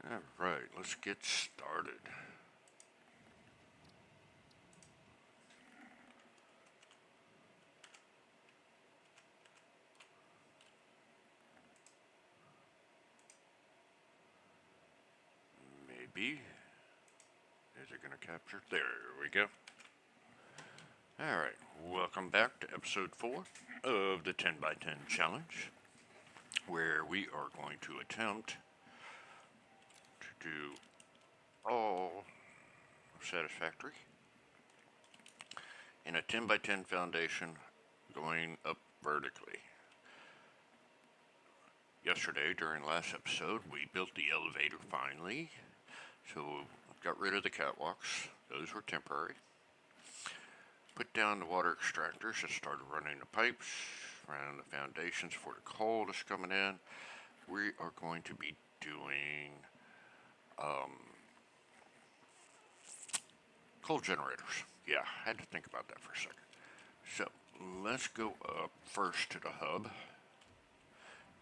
Alright, let's get started. Maybe. Is it going to capture? There we go. Alright, welcome back to episode 4 of the 10 by 10 challenge, where we are going to attempt to do all Satisfactory in a 10 by 10 foundation going up vertically. Yesterday, during last episode, we built the elevator finally, so got rid of the catwalks. Those were temporary. Put down the water extractors and started running the pipes, ran the foundations for the coal that's coming in. We are going to be doing coal generators. Yeah, I had to think about that for a second. So, let's go up first to the hub.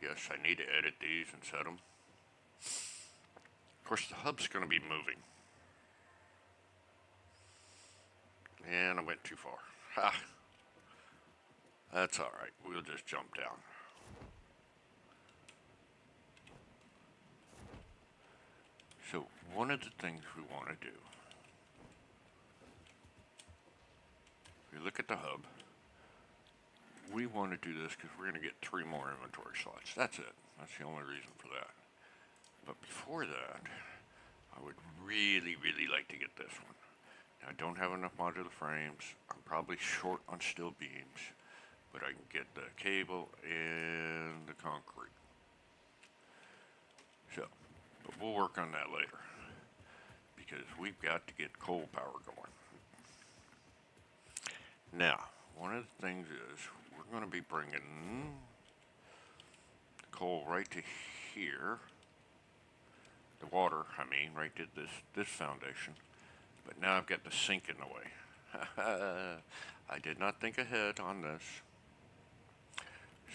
Yes, I need to edit these and set them. Of course, the hub's going to be moving. And I went too far. Ha! That's alright. We'll just jump down. So, one of the things we want to do, if you look at the hub, we want to do this because we're going to get 3 more inventory slots. That's it. That's the only reason for that. But before that, I would really like to get this one. Now, I don't have enough modular frames. I'm probably short on steel beams, but I can get the cable and the concrete. So, but we'll work on that later, because we've got to get coal power going. Now, one of the things is we're going to be bringing coal right to here. The water, right to this foundation. But now I've got the sink in the way. I did not think ahead on this.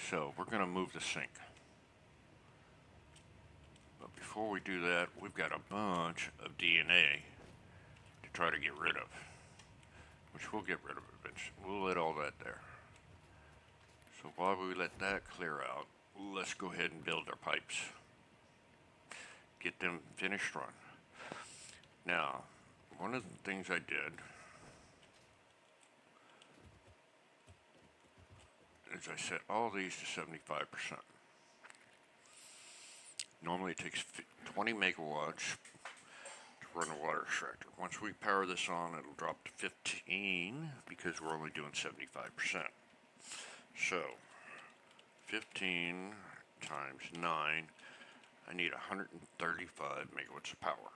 So we're going to move the sink. But before we do that, we've got a bunch of DNA to try to get rid of. Which we'll get rid of eventually. We'll let all that there. So while we let that clear out, let's go ahead and build our pipes. Get them finished run. Now, one of the things I did is I set all these to 75%. Normally it takes 20 megawatts to run a water extractor. Once we power this on, it'll drop to 15 because we're only doing 75%. So, 15 times 9, I need 135 megawatts of power.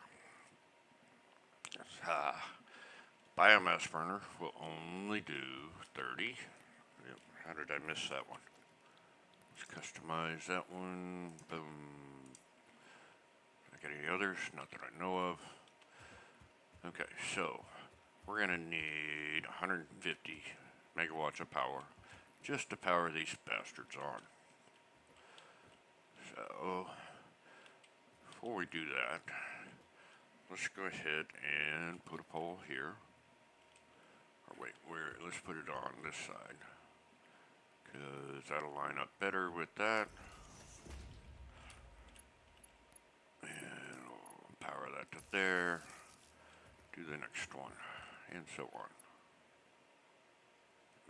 Biomass burner will only do 30. How did I miss that one? Let's customize that one. Boom. Got any others? Not that I know of. Okay, so we're going to need 150 megawatts of power just to power these bastards on. So, before we do that, let's go ahead and put a pole here. Or wait, let's put it on this side, because that'll line up better with that. And we'll power that to there. Do the next one, and so on.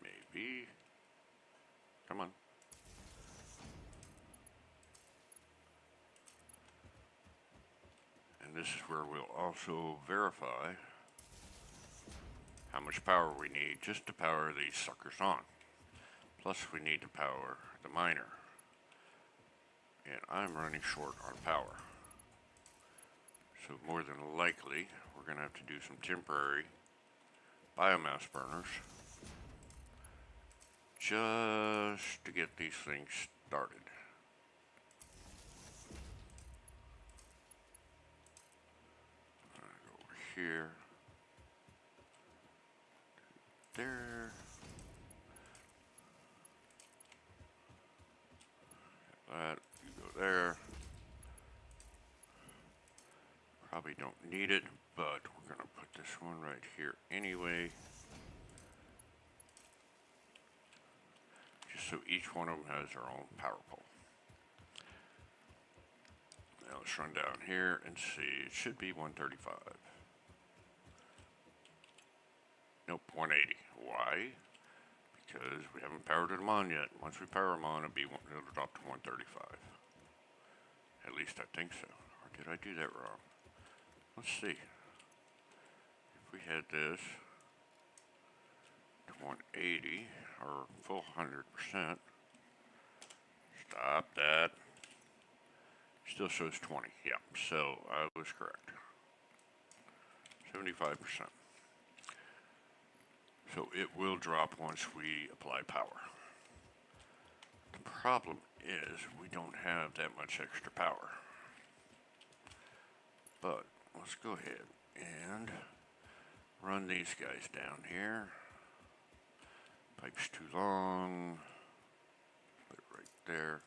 Maybe. Come on. And this is where we'll also verify how much power we need just to power these suckers on. Plus we need to power the miner. And I'm running short on power. So more than likely, we're going to have to do some temporary biomass burners just to get these things started. Go over here. There. That, you go there. probably don't need it, but we're going to put this one right here anyway. Just so each one of them has their own power pole. Now let's run down here and see. It should be 135. Nope, 180. Why? Because we haven't powered them on yet. Once we power them on, it'll drop to 135. At least I think so. Or did I do that wrong? Let's see. If we had this to 180 or full 100%, stop that. Still shows 20. Yeah, so I was correct. 75%. So it will drop once we apply power. The problem is we don't have that much extra power. But let's go ahead and run these guys down here. Pipe's too long. Put it right there.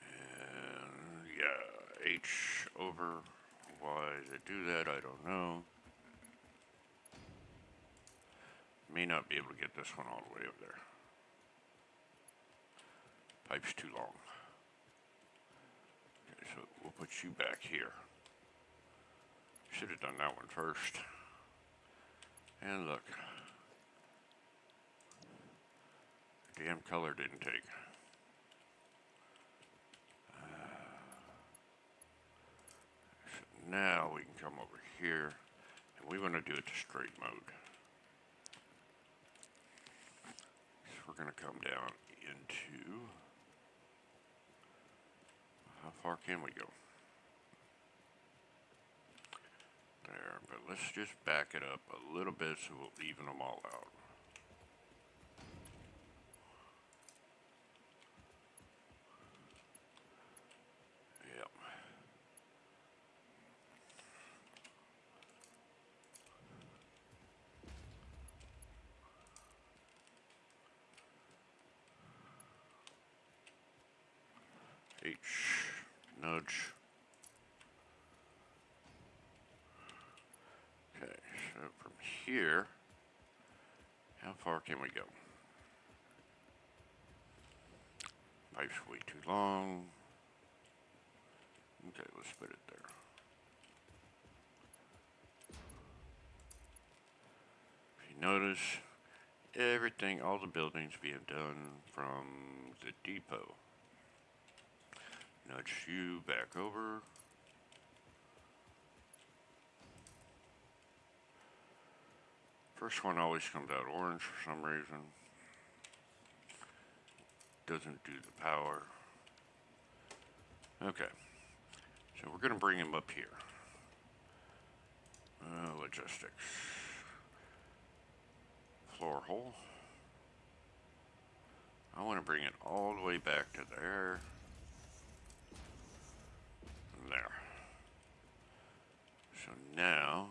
And yeah, H over. Why they do that, I don't know. May not be able to get this one all the way up there. Pipe's too long. Okay, so we'll put you back here. Should have done that one first. And look. Damn color didn't take. So now we can come over here. And we want to do it to straight mode. So we're going to come down into... How far can we go? There, but let's just back it up a little bit so we'll even them all out. Yep. H, nudge. Okay, so from here, how far can we go? Pipe's way too long. Okay, let's put it there. If you notice, everything, all the buildings being done from the depot. Nudge you back over. First one always comes out orange for some reason. Doesn't do the power. Okay. So we're going to bring him up here. Logistics. Floor hole. I want to bring it all the way back to there. And there. So now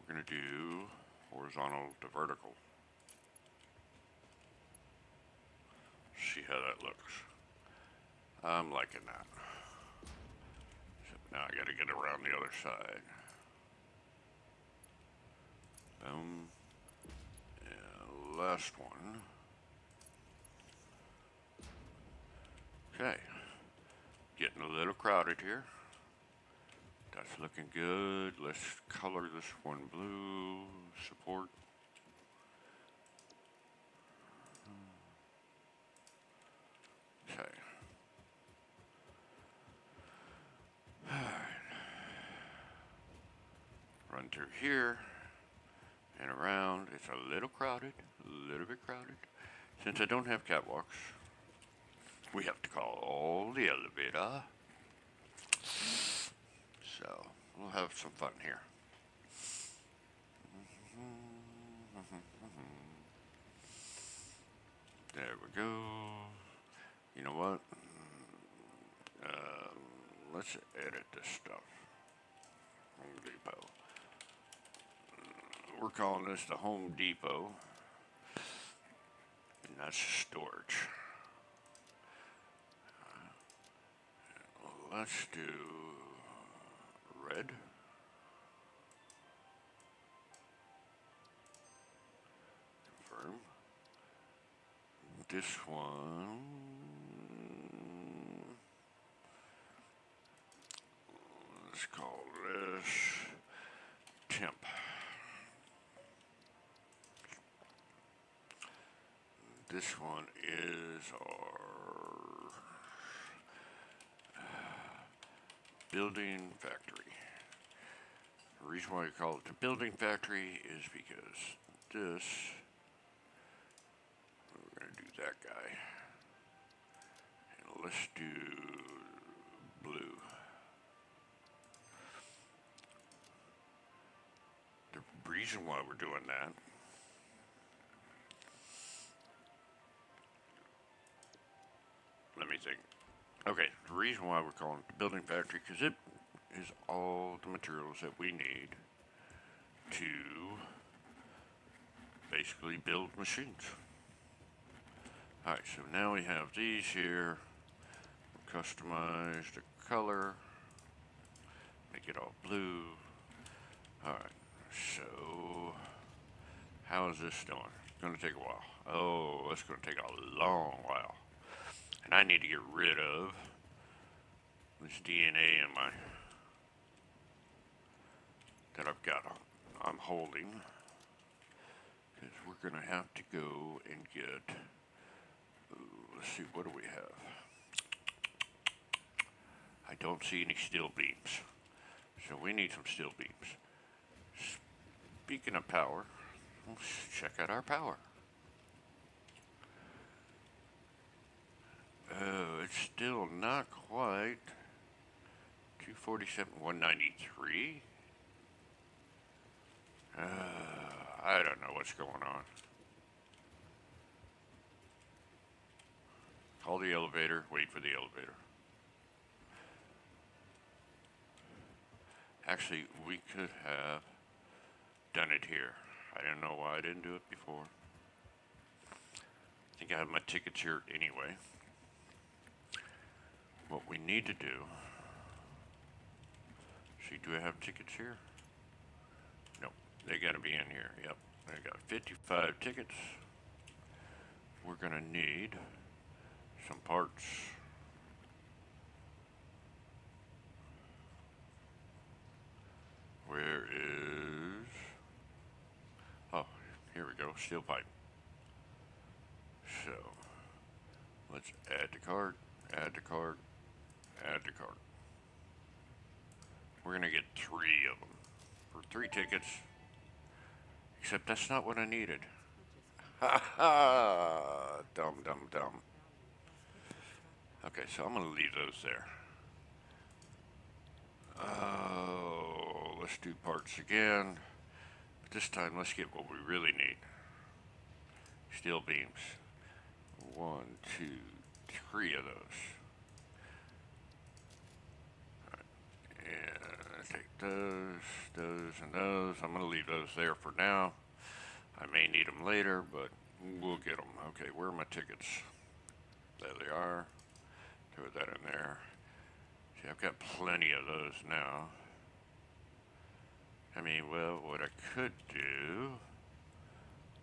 we're going to do horizontal to vertical. See how that looks. I'm liking that. So now I got to get around the other side. Boom. And last one. Okay. Getting a little crowded here. That's looking good. Let's color this one blue. Support. Okay. Run through here and around. It's a little crowded, a little bit crowded. Since I don't have catwalks, we have to call the elevator. So we'll have some fun here. There we go. You know what? Let's edit this stuff. Home Depot. We're calling this the Home Depot. that's storage. Let's do red. Confirm. This one, let's call this temp. This one is our building factory. The reason why we call it the building factory is because this, we're going to do that guy. And let's do blue. The reason why we're doing that let me think. Okay, the reason why we're calling it the building factory because it is all the materials that we need to basically build machines. Alright, so now we have these here. We'll customize the color. Make it all blue. Alright, so how is this doing? It's going to take a while. Oh, it's going to take a long while. And I need to get rid of this DNA in my that I've got I'm holding, because we're gonna have to go and get let's see, what do we have? I don't see any steel beams, so we need some steel beams. Speaking of power, let's check out our power. Oh, it's still not quite 247, 193. I don't know what's going on. Call the elevator, wait for the elevator. Actually, we could have done it here. I don't know why I didn't do it before. I think I have my tickets here anyway. What we need to do, see, do I have tickets here? Nope, they gotta be in here, yep. I got 55 tickets. We're gonna need some parts. Where is, oh, here we go, steel pipe. So, let's add the card, add the card, add to cart. We're gonna get 3 of them for 3 tickets. Except that's not what I needed. Ha ha! Dumb, dumb, dumb. Okay, so I'm gonna leave those there. Oh, let's do parts again. But this time, let's get what we really need. Steel beams. 1, 2, 3 of those. Take those, and those. I'm going to leave those there for now. I may need them later, but we'll get them. Okay, where are my tickets? There they are. Throw that in there. See, I've got plenty of those now. I mean, well, what I could do,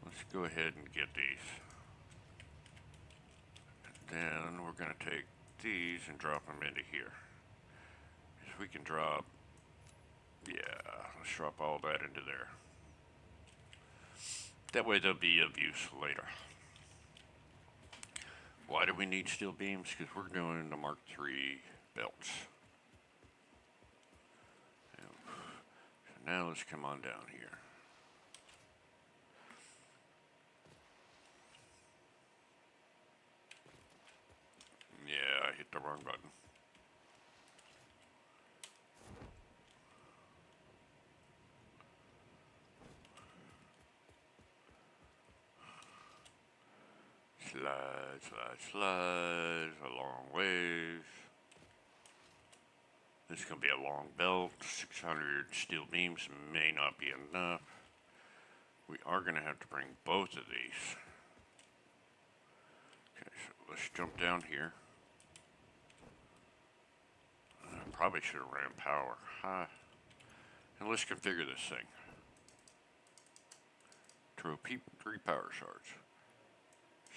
let's go ahead and get these. And then we're going to take these and drop them into here. Because we can drop, yeah, let's drop all that into there. That way they'll be of use later. Why do we need steel beams? Because we're doing the Mark III belts. So now let's come on down here. Yeah, I hit the wrong button. Slide, slide, slide, a long ways. This is going to be a long belt. 600 steel beams may not be enough. We are going to have to bring both of these. Okay, so let's jump down here. Probably should have ran power. And let's configure this thing. To 3 power shards.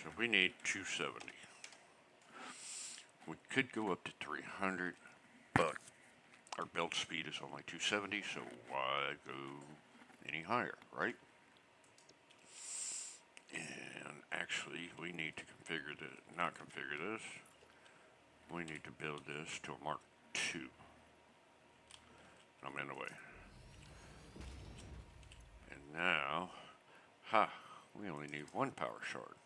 So we need 270. We could go up to 300, but our build speed is only 270, so why go any higher, right? And actually, we need to configure this, not configure this. We need to build this to a Mark II. I'm in the way. And now, we only need 1 power shard.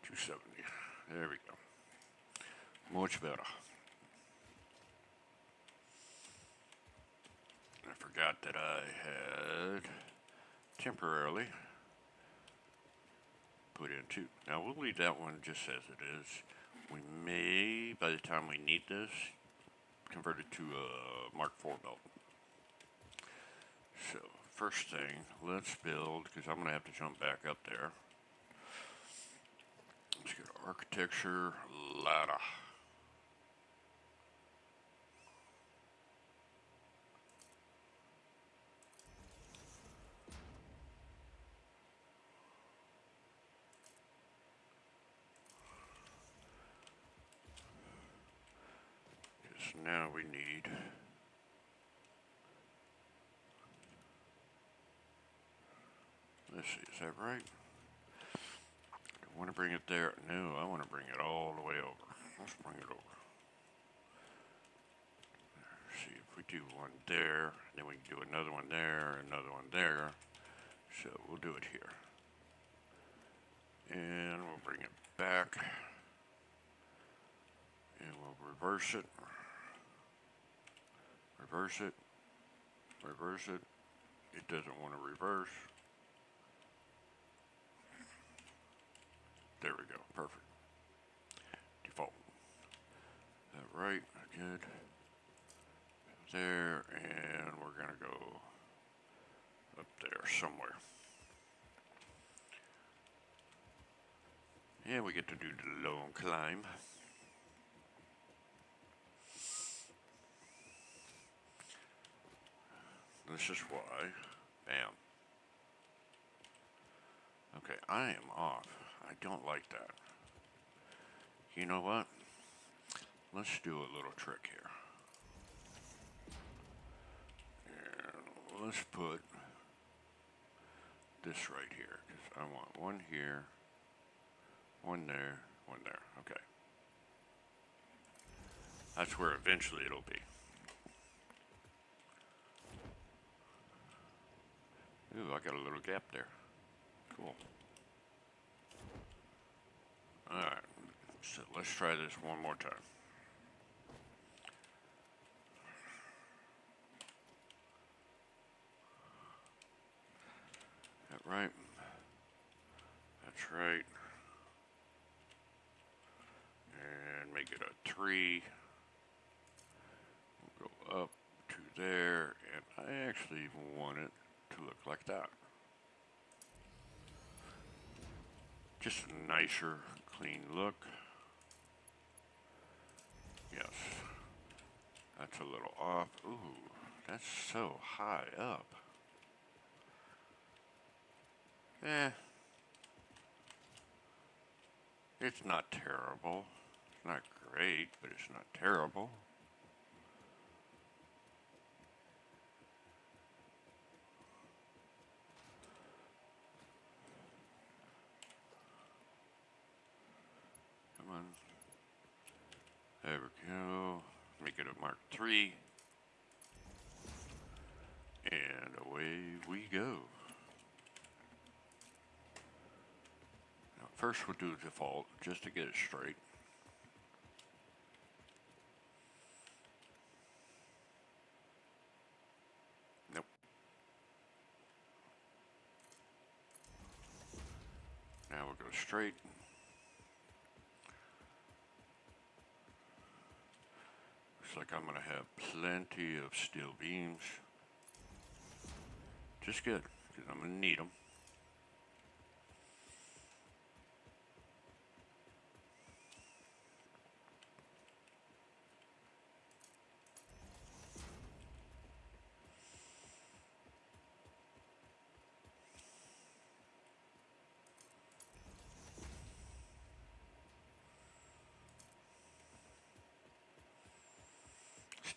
270. There we go. Much better. I forgot that I had temporarily put in 2. Now we'll leave that one just as it is. We may, by the time we need this, convert it to a Mark IV belt. So first thing, let's build, because I'm going to have to jump back up there. Let's go to architecture, ladder. Because now we need, let's see, is that right? Do I want to bring it there? No, I want to bring it all the way over. Let's bring it over. See if we do one there, then we can do another one there, another one there. So we'll do it here. And we'll bring it back. And we'll reverse it. Reverse it. Reverse it. It doesn't want to reverse. There we go. Perfect. Default. That right. Good. There. And we're going to go up there somewhere. Yeah, we get to do the long climb. This is why. Bam. Okay, I am off. I don't like that. You know what? Let's do a little trick here. And let's put this right here, because I want one here, one there, one there. Okay. That's where eventually it'll be. Ooh, I got a little gap there. Cool. Alright, so let's try this one more time. That right? That's right. And make it a 3. We'll go up to there, and I actually want it to look like that. Just a nicer, clean look. Yes. That's a little off. Ooh, that's so high up. It's not terrible. It's not great, but it's not terrible. Come on. There we go. Make it a Mark III. And away we go. Now, first we'll do default, just to get it straight. Nope. Now we'll go straight. Looks like I'm going to have plenty of steel beams. Just good, because I'm going to need them.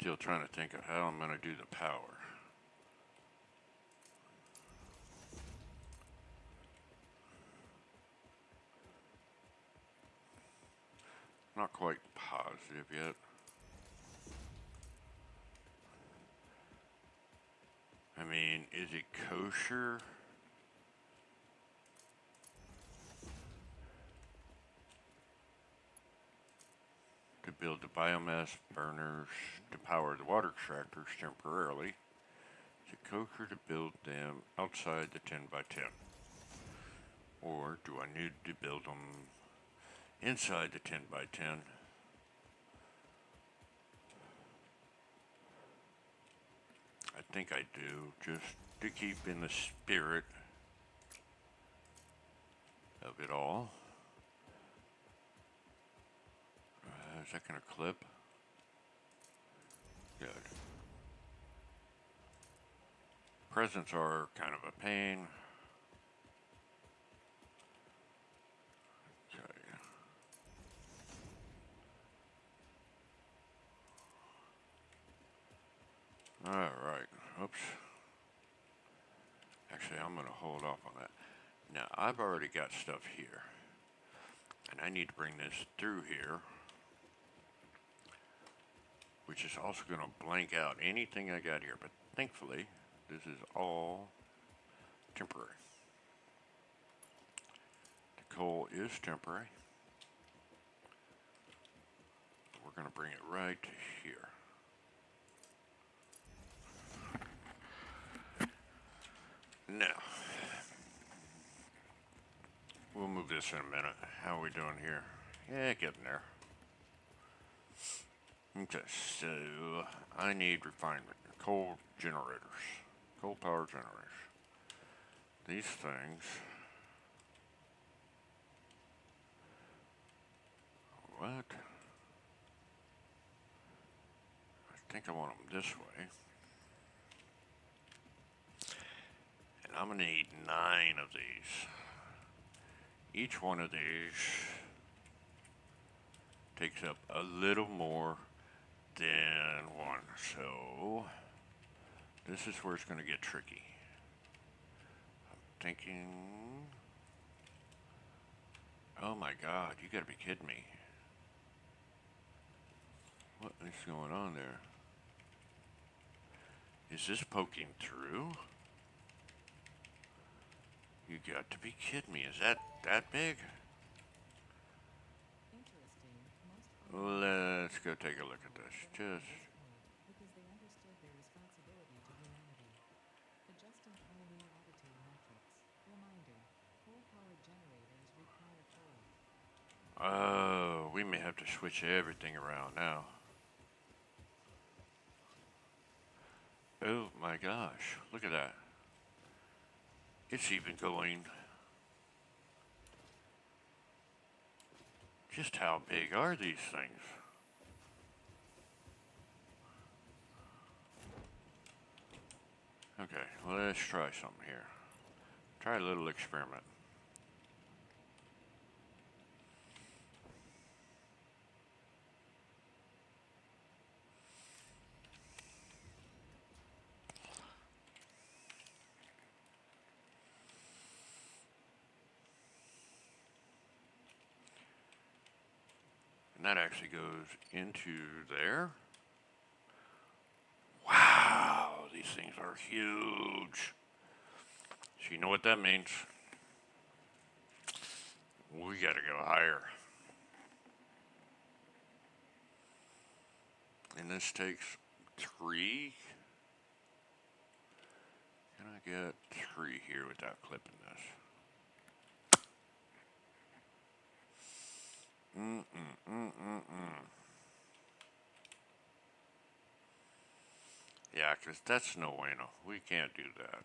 Still trying to think of how I'm going to do the power. Not quite positive yet. I mean, is it kosher? To build the biomass burners to power the water extractors temporarily. Is it kosher to build them outside the 10 by 10? Or do I need to build them inside the 10 by 10? I think I do, just to keep in the spirit of it all. Is that going to clip? Good. Presents are kind of a pain. Okay. Alright. Oops. Actually, I'm going to hold off on that. Now, I've already got stuff here. And I need to bring this through here, which is also going to blank out anything I got here. But thankfully, this is all temporary. The coal is temporary. We're going to bring it right to here. Now, we'll move this in a minute. How are we doing here? Yeah, getting there. Okay, so I need refinement. Coal generators. Coal power generators. These things. What? I think I want them this way. And I'm going to need 9 of these. Each one of these takes up a little more than one. So this is where it's going to get tricky. I'm thinking, oh my God, you got to be kidding me. What is going on there? Is this poking through? You got to be kidding me. Is that big? Let's go take a look at this. Just because they understood their responsibility to humanity. Adjusting pioneer attitude metrics. Reminder, coal-powered generators require coal. Oh, we may have to switch everything around now. Oh my gosh, look at that. It's even going. Just how big are these things? Okay, let's try something here. Try a little experiment. And that actually goes into there. Wow, these things are huge. So you know what that means? We gotta go higher. And this takes 3. Can I get 3 here without clipping this? Yeah, because that's no bueno. We can't do that.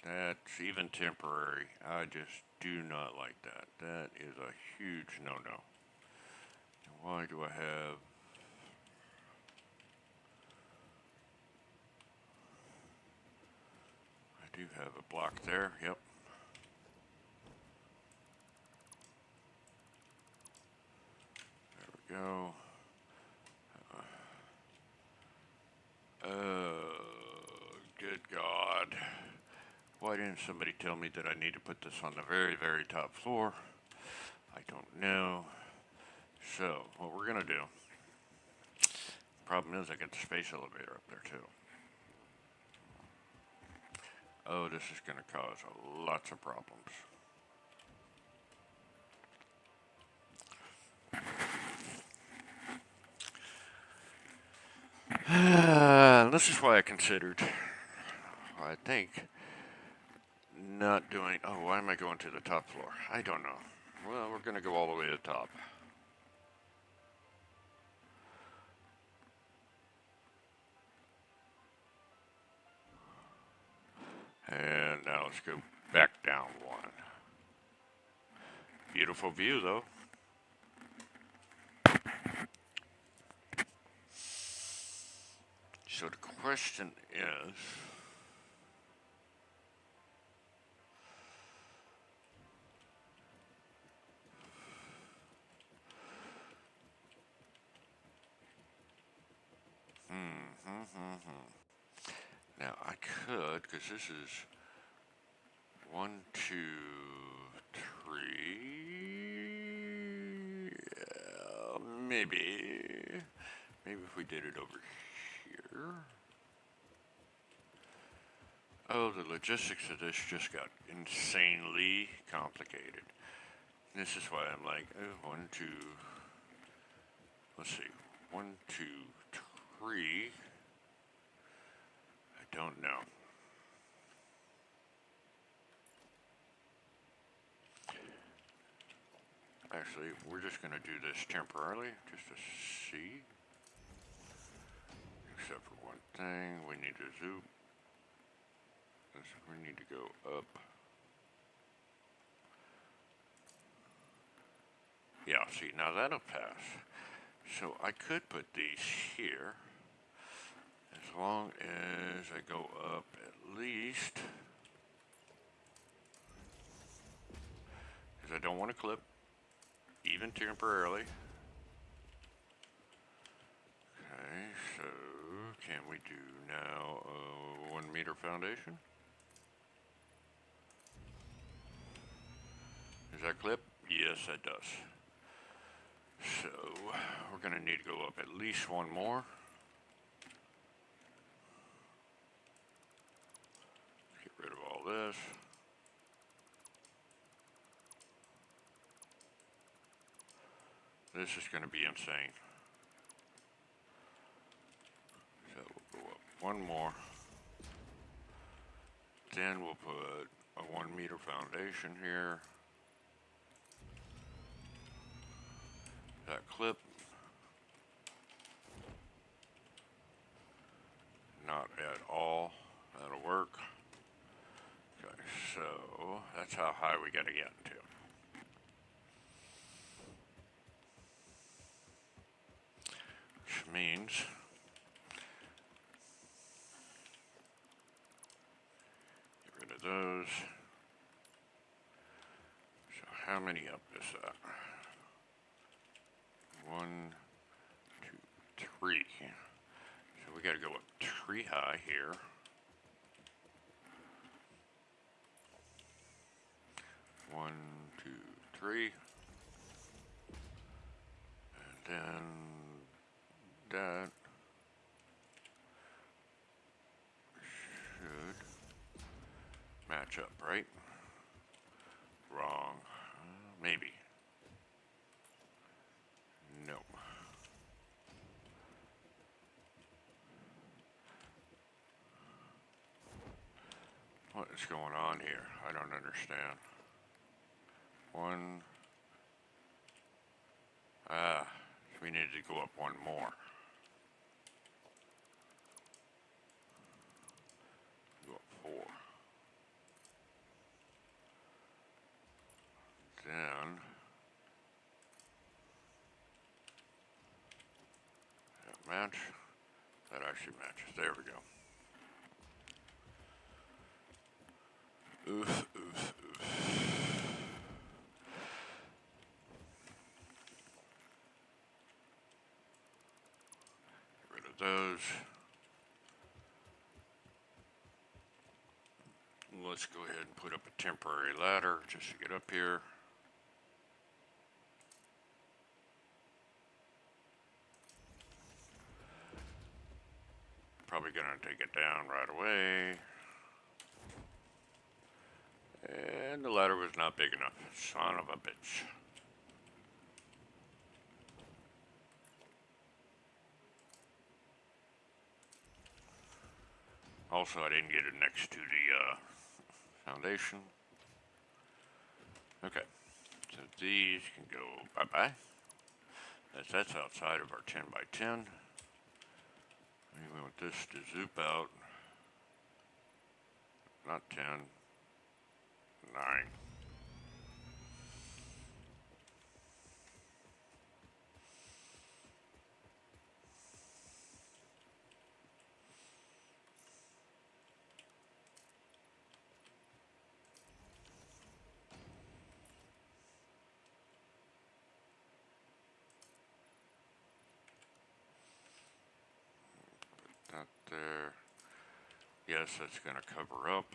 That's even temporary. I just do not like that. That is a huge no-no. Why do I have... I do have a block there, yep. There we go. good God. Why didn't somebody tell me that I need to put this on the very, very top floor? I don't know. So, what we're going to do, problem is I got the space elevator up there too. Oh, this is going to cause lots of problems. This is why I considered, I think, not doing, oh, why am I going to the top floor? I don't know. Well, we're going to go all the way to the top. And now let's go back down one. Beautiful view, though. So the question is, now I could, because this is 1, 2, 3, maybe if we did it over here. Oh, the logistics of this just got insanely complicated. This is why I'm like, oh, 1, 2, let's see, 1, 2, 3, I don't know. Actually, we're just going to do this temporarily, just to see. Except for one thing, we need to zoom. We need to go up. Yeah, see, now that'll pass. So I could put these here, as long as I go up at least, because I don't want to clip, even temporarily. Okay, so can we do now a 1 meter foundation? Does that clip? Yes, that does. So we're going to need to go up at least one more. Get rid of all this. This is going to be insane. So we'll go up one more. Then we'll put a 1 meter foundation here. That clip. Not at all. That'll work. Okay, so that's how high we got to get to. Which means get rid of those. So how many up is that? 1, 2, 3. So we got to go up 3 high here. 1, 2, 3. And then that should match up, right? Wrong. Maybe. No. What is going on here? I don't understand. 1. We needed to go up 1 more. Go up 4. Then that match. That actually matches. There we go. Oof, oof, oof. Get rid of those. let's go ahead and put up a temporary ladder just to get up here. Probably gonna take it down right away. And the ladder was not big enough. Son of a bitch. Also, I didn't get it next to the foundation. Okay, so these can go bye-bye. That's outside of our 10 by 10. We want this to zoop out. Not 10, 9. That there. Yes, that's going to cover up.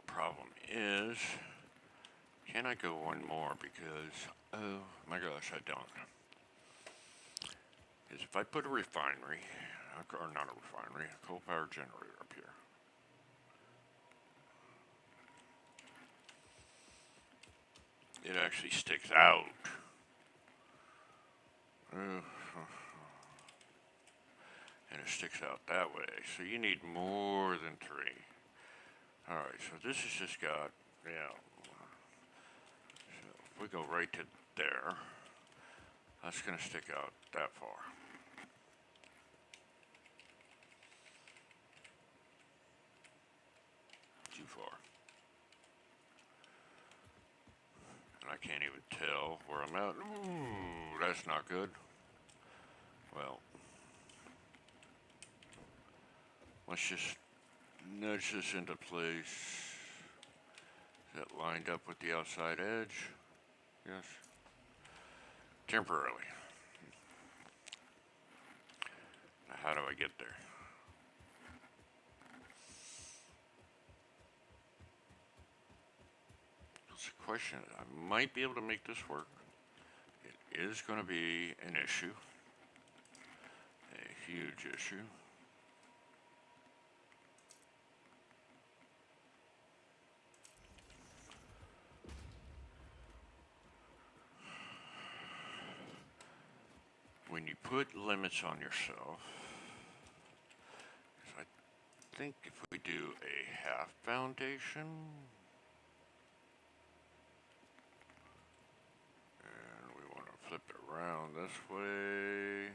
Problem is, can I go one more? Because, oh my gosh, I don't. Is if I put a refinery, or not a refinery, a coal power generator up here. It actually sticks out. And it sticks out that way. So you need more than 3. Alright, so this has just got, yeah. So if we go right to there, that's going to stick out that far. Too far. And I can't even tell where I'm at. Ooh, that's not good. Well, let's just nudge this into place. Is that lined up with the outside edge? Yes. Temporarily. Now how do I get there? It's a question. I might be able to make this work. It is going to be an issue. A huge issue. When you put limits on yourself, I think if we do a half foundation, and we want to flip it around this way,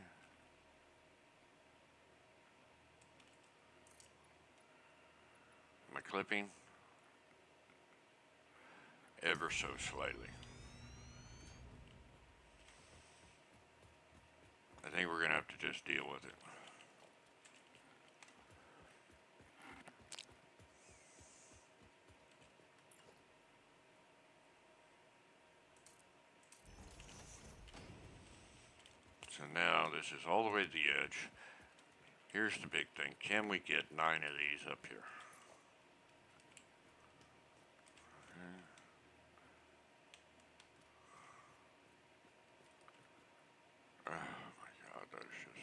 am I clipping? Ever so slightly. I think we're going to have to just deal with it. So now this is all the way to the edge. Here's the big thing. Can we get 9 of these up here? Okay. Oh my God, that is just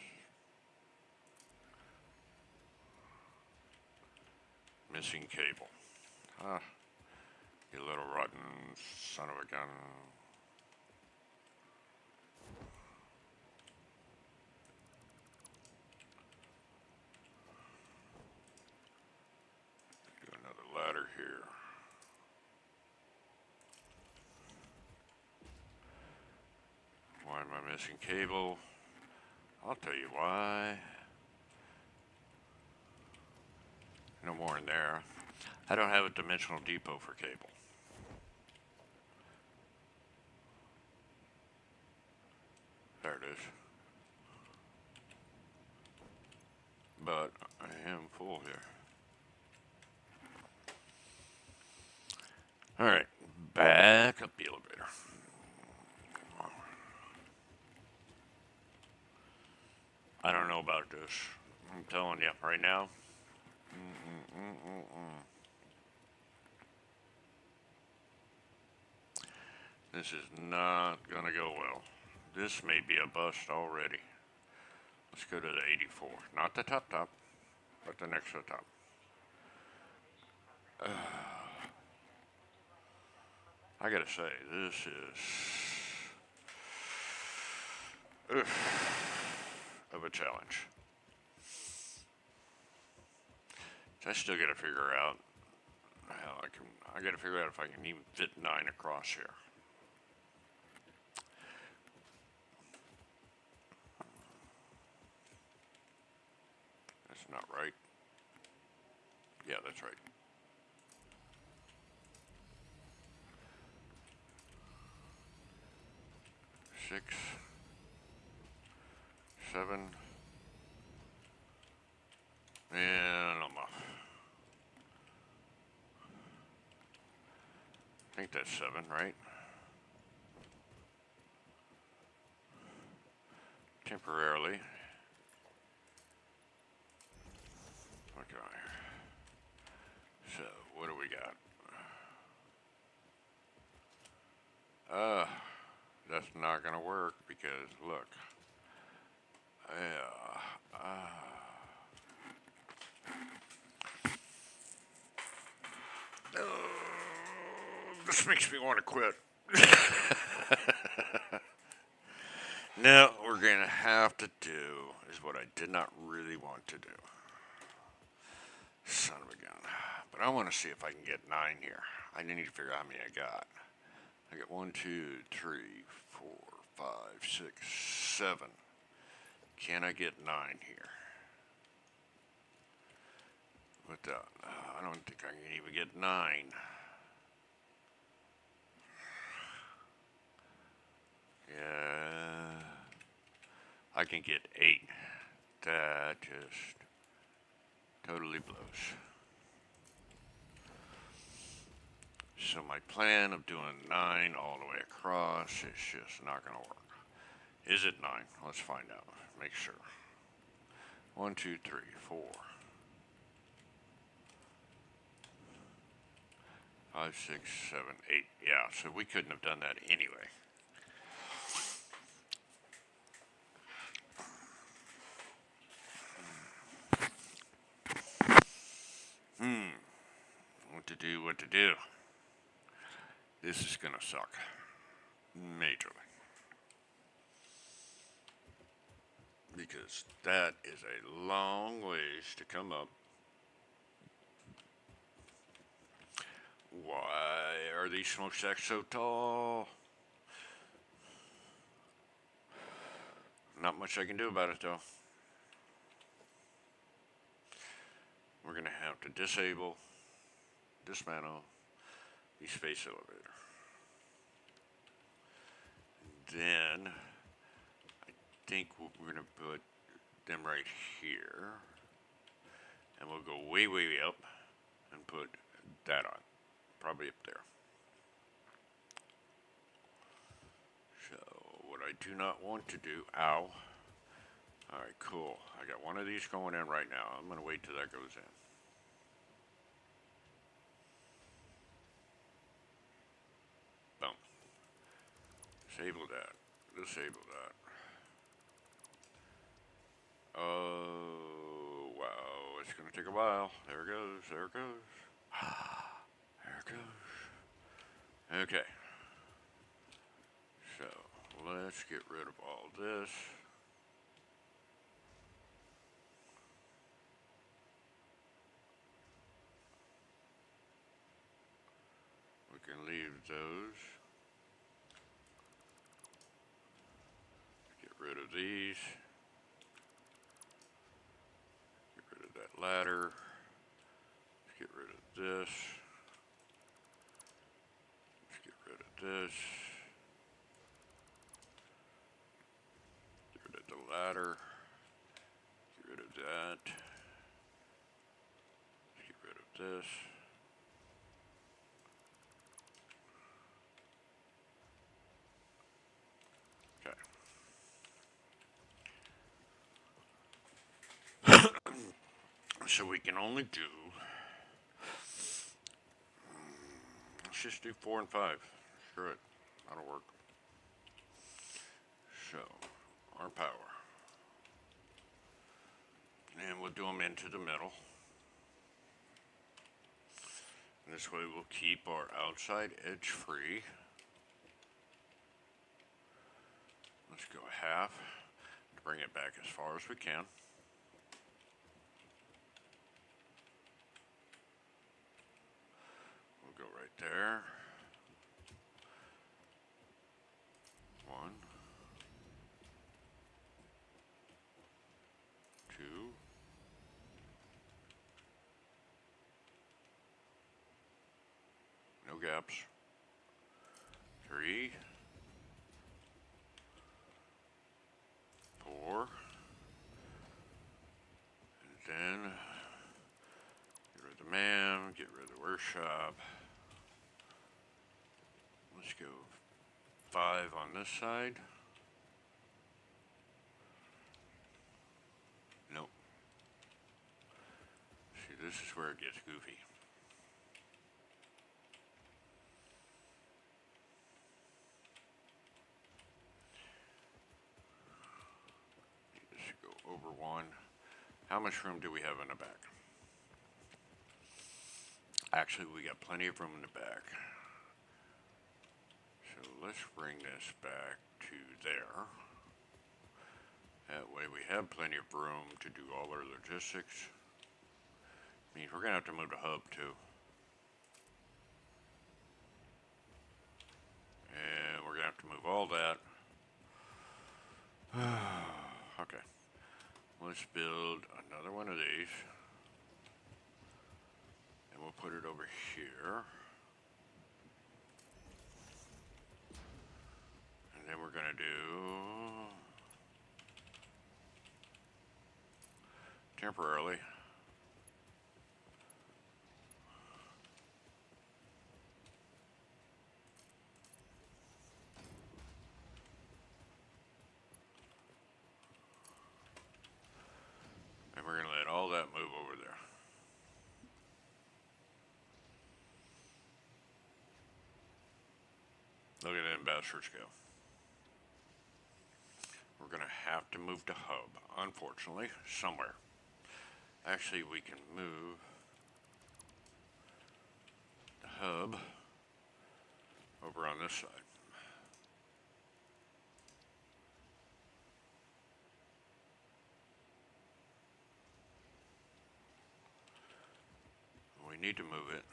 missing cable. Ah, you little rotten son of a gun. Do another ladder here. Why am I missing cable? I'll tell you why. No more in there. I don't have a dimensional depot for cable. There it is. But I am full here. Alright, back up the elevator. I don't know about this. I'm telling you right now. This is not gonna go well. This may be a bust already. Let's go to the 84. Not the top, but the next to the top. I gotta say, this is of a challenge. So I still gotta figure out how I gotta figure out if I can even fit 9 across here. That's not right. Yeah, that's right. 6, 7, and I'm off. I think that's 7, right? Temporarily. Okay. So, what do we got? That's not gonna work because look. This makes me want to quit. Now, what we're gonna have to do is what I did not really want to do. Son of a gun. But I want to see if I can get 9 here. I need to figure out how many I got. I got 1, 2, 3, 4, 5, 6, 7. Can I get 9 here? Without, I don't think I can even get 9. Yeah, I can get 8. That just totally blows. So my plan of doing 9 all the way across is just not going to work. Is it 9? Let's find out. Make sure. 1, 2, 3, 4, 5, 6, 7, 8. Yeah, so we couldn't have done that anyway. What to do. This is gonna suck. Majorly. Because that is a long ways to come up. Why are these smokestacks so tall? Not much I can do about it though. We're gonna have to dismantle the space elevator. Then I think we're gonna put them right here, and we'll go way up and put that on, probably up there. So what I do not want to do, ow. All right, cool. I got one of these going in right now. I'm gonna wait till that goes in. Boom. Disable that. Disable that. Oh, wow. It's going to take a while. There it goes. There it goes. There it goes. Okay. So, let's get rid of all this. We can leave those. Get rid of these. Get rid of that ladder. Let's get rid of this. Let's get rid of this. Get rid of the ladder. Get rid of that. Let's get rid of this. so we can only do, let's just do 4 and 5. Screw it, that'll work. So, our power. And we'll do them into the middle. This way we'll keep our outside edge free. Let's go half to bring it back as far as we can. We'll go right there. 1, 2, no gaps. 3, 4, and then get rid of the man, get rid of the workshop. Let's go 5 on this side. Nope. See, this is where it gets goofy. Over 1. How much room do we have in the back? Actually, we got plenty of room in the back. So let's bring this back to there. That way we have plenty of room to do all our logistics. Means we're going to have to move the hub too. And we're going to have to move all that. Okay. Let's build another one of these. And we'll put it over here. And then we're going to do temporarily. And we're going to let all that move over there. Look at the ambassadors go. We're going to have to move the hub, unfortunately, somewhere. Actually, we can move the hub over on this side. We need to move it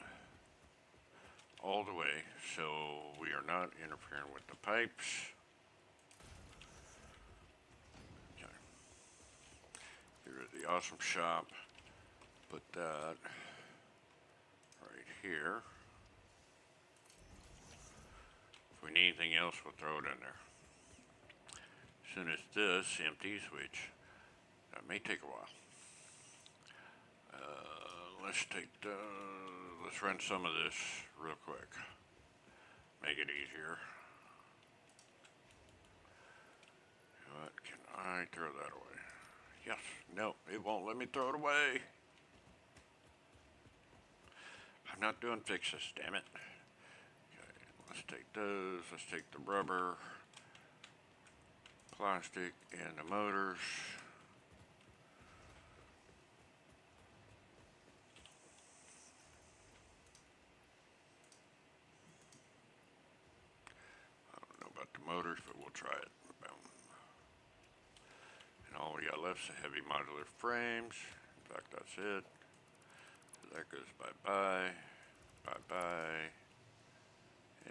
all the way so we are not interfering with the pipes. Okay. Get rid of the awesome shop. Put that right here. If we need anything else, we'll throw it in there. As soon as this empties, which that may take a while. Let's run some of this real quick. Make it easier. What, can I throw that away? Yes, no, it won't let me throw it away. I'm not doing fixes, damn it. Okay, let's take those, let's take the rubber, plastic, and the motors. Motors, but we'll try it. Boom. And all we got left is the heavy modular frames. In fact, that's it. So that goes bye-bye, bye-bye,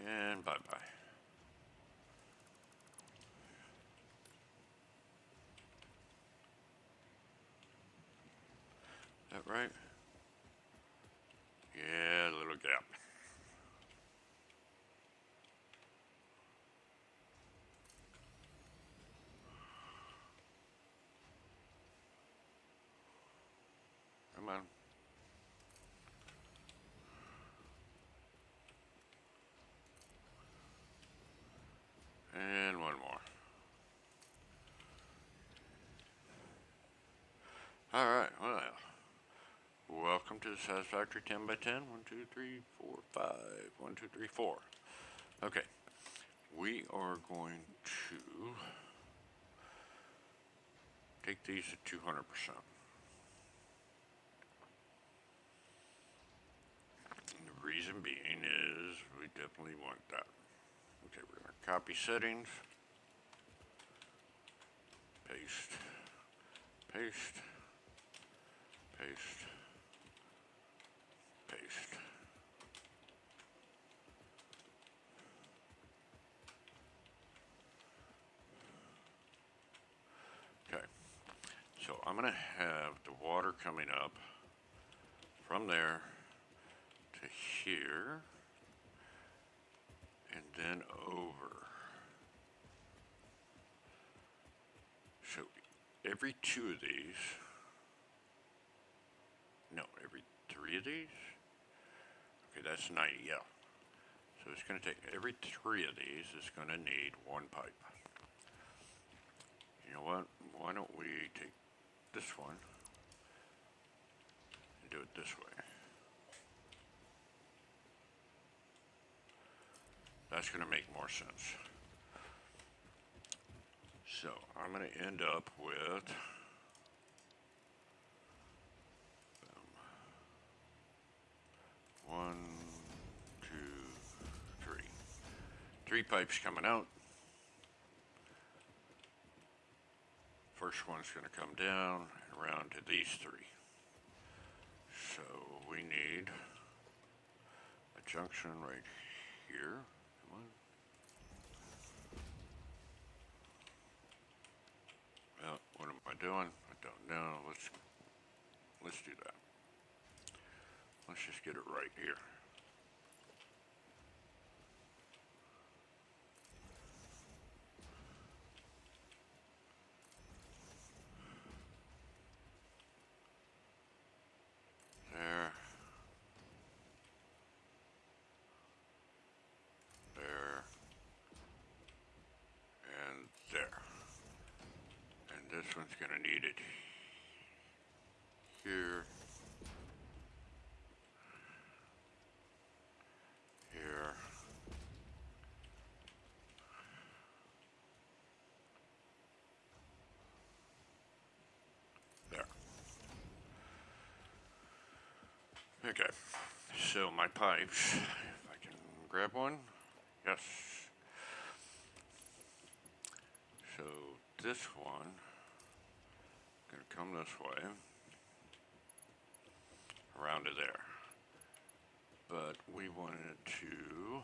and bye-bye. Is that right? Yeah, a little gap. Come on. And one more. All right, well, Satisfactory 10 by 10. 1, 2, 3, 4, 5. 1, 2, 3, 4. Okay. We are going to take these at 200%. And the reason being is we definitely want that. Okay, we're going to copy settings. Paste. Paste. Paste. Paste. Okay, so I'm going to have the water coming up from there to here and then over. So every 2 of these, no, every 3 of these, okay, that's 90, yeah. So it's going to take, every 3 of these is going to need 1 pipe. You know what? Why don't we take this one and do it this way? That's going to make more sense. So I'm going to end up with 1, 2, 3. 3 pipes coming out. First one's going to come down and around to these 3. So we need a junction right here. Come on. Well, what am I doing? I don't know. Let's do that. Let's just get it right here. There. There. And there. And this one's going to need it here. Here. There. Okay. So my pipes, if I can grab one. Yes. So this one is going to come this way around to there. But we want it to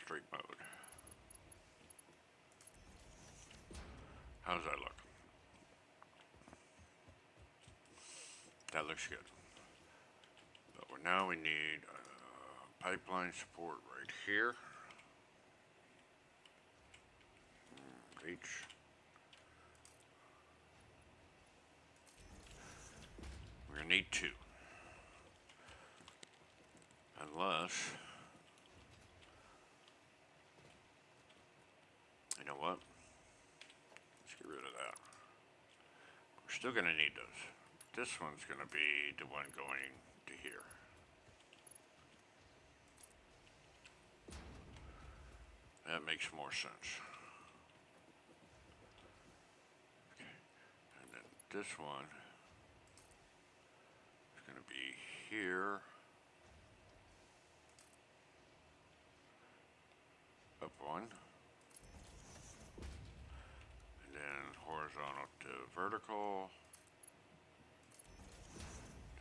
straight mode. How does that look? That looks good. But now we need pipeline support right here. H. We're going to need 2. Unless, you know what? Let's get rid of that. We're still going to need those. This one's going to be the one going to here. That makes more sense. Okay. And then this one is going to be here. Up 1. And then horizontal to vertical.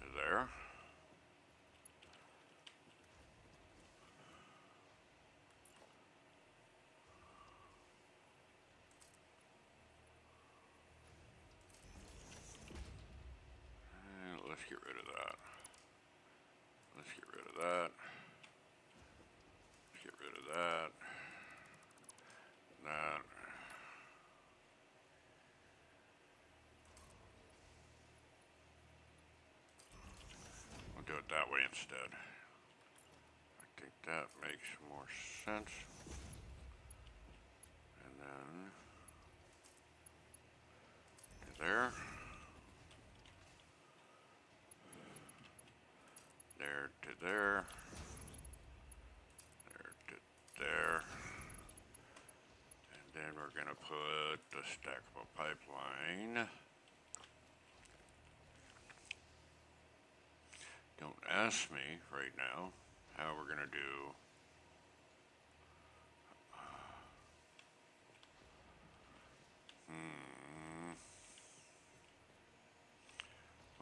To there. And let's get rid of that. Let's get rid of that. Let's get rid of that. That. We'll do it that way instead. I think that makes more sense. And then there. There to there. There to there. And then we're going to put the stackable pipeline. Don't ask me right now how we're going to do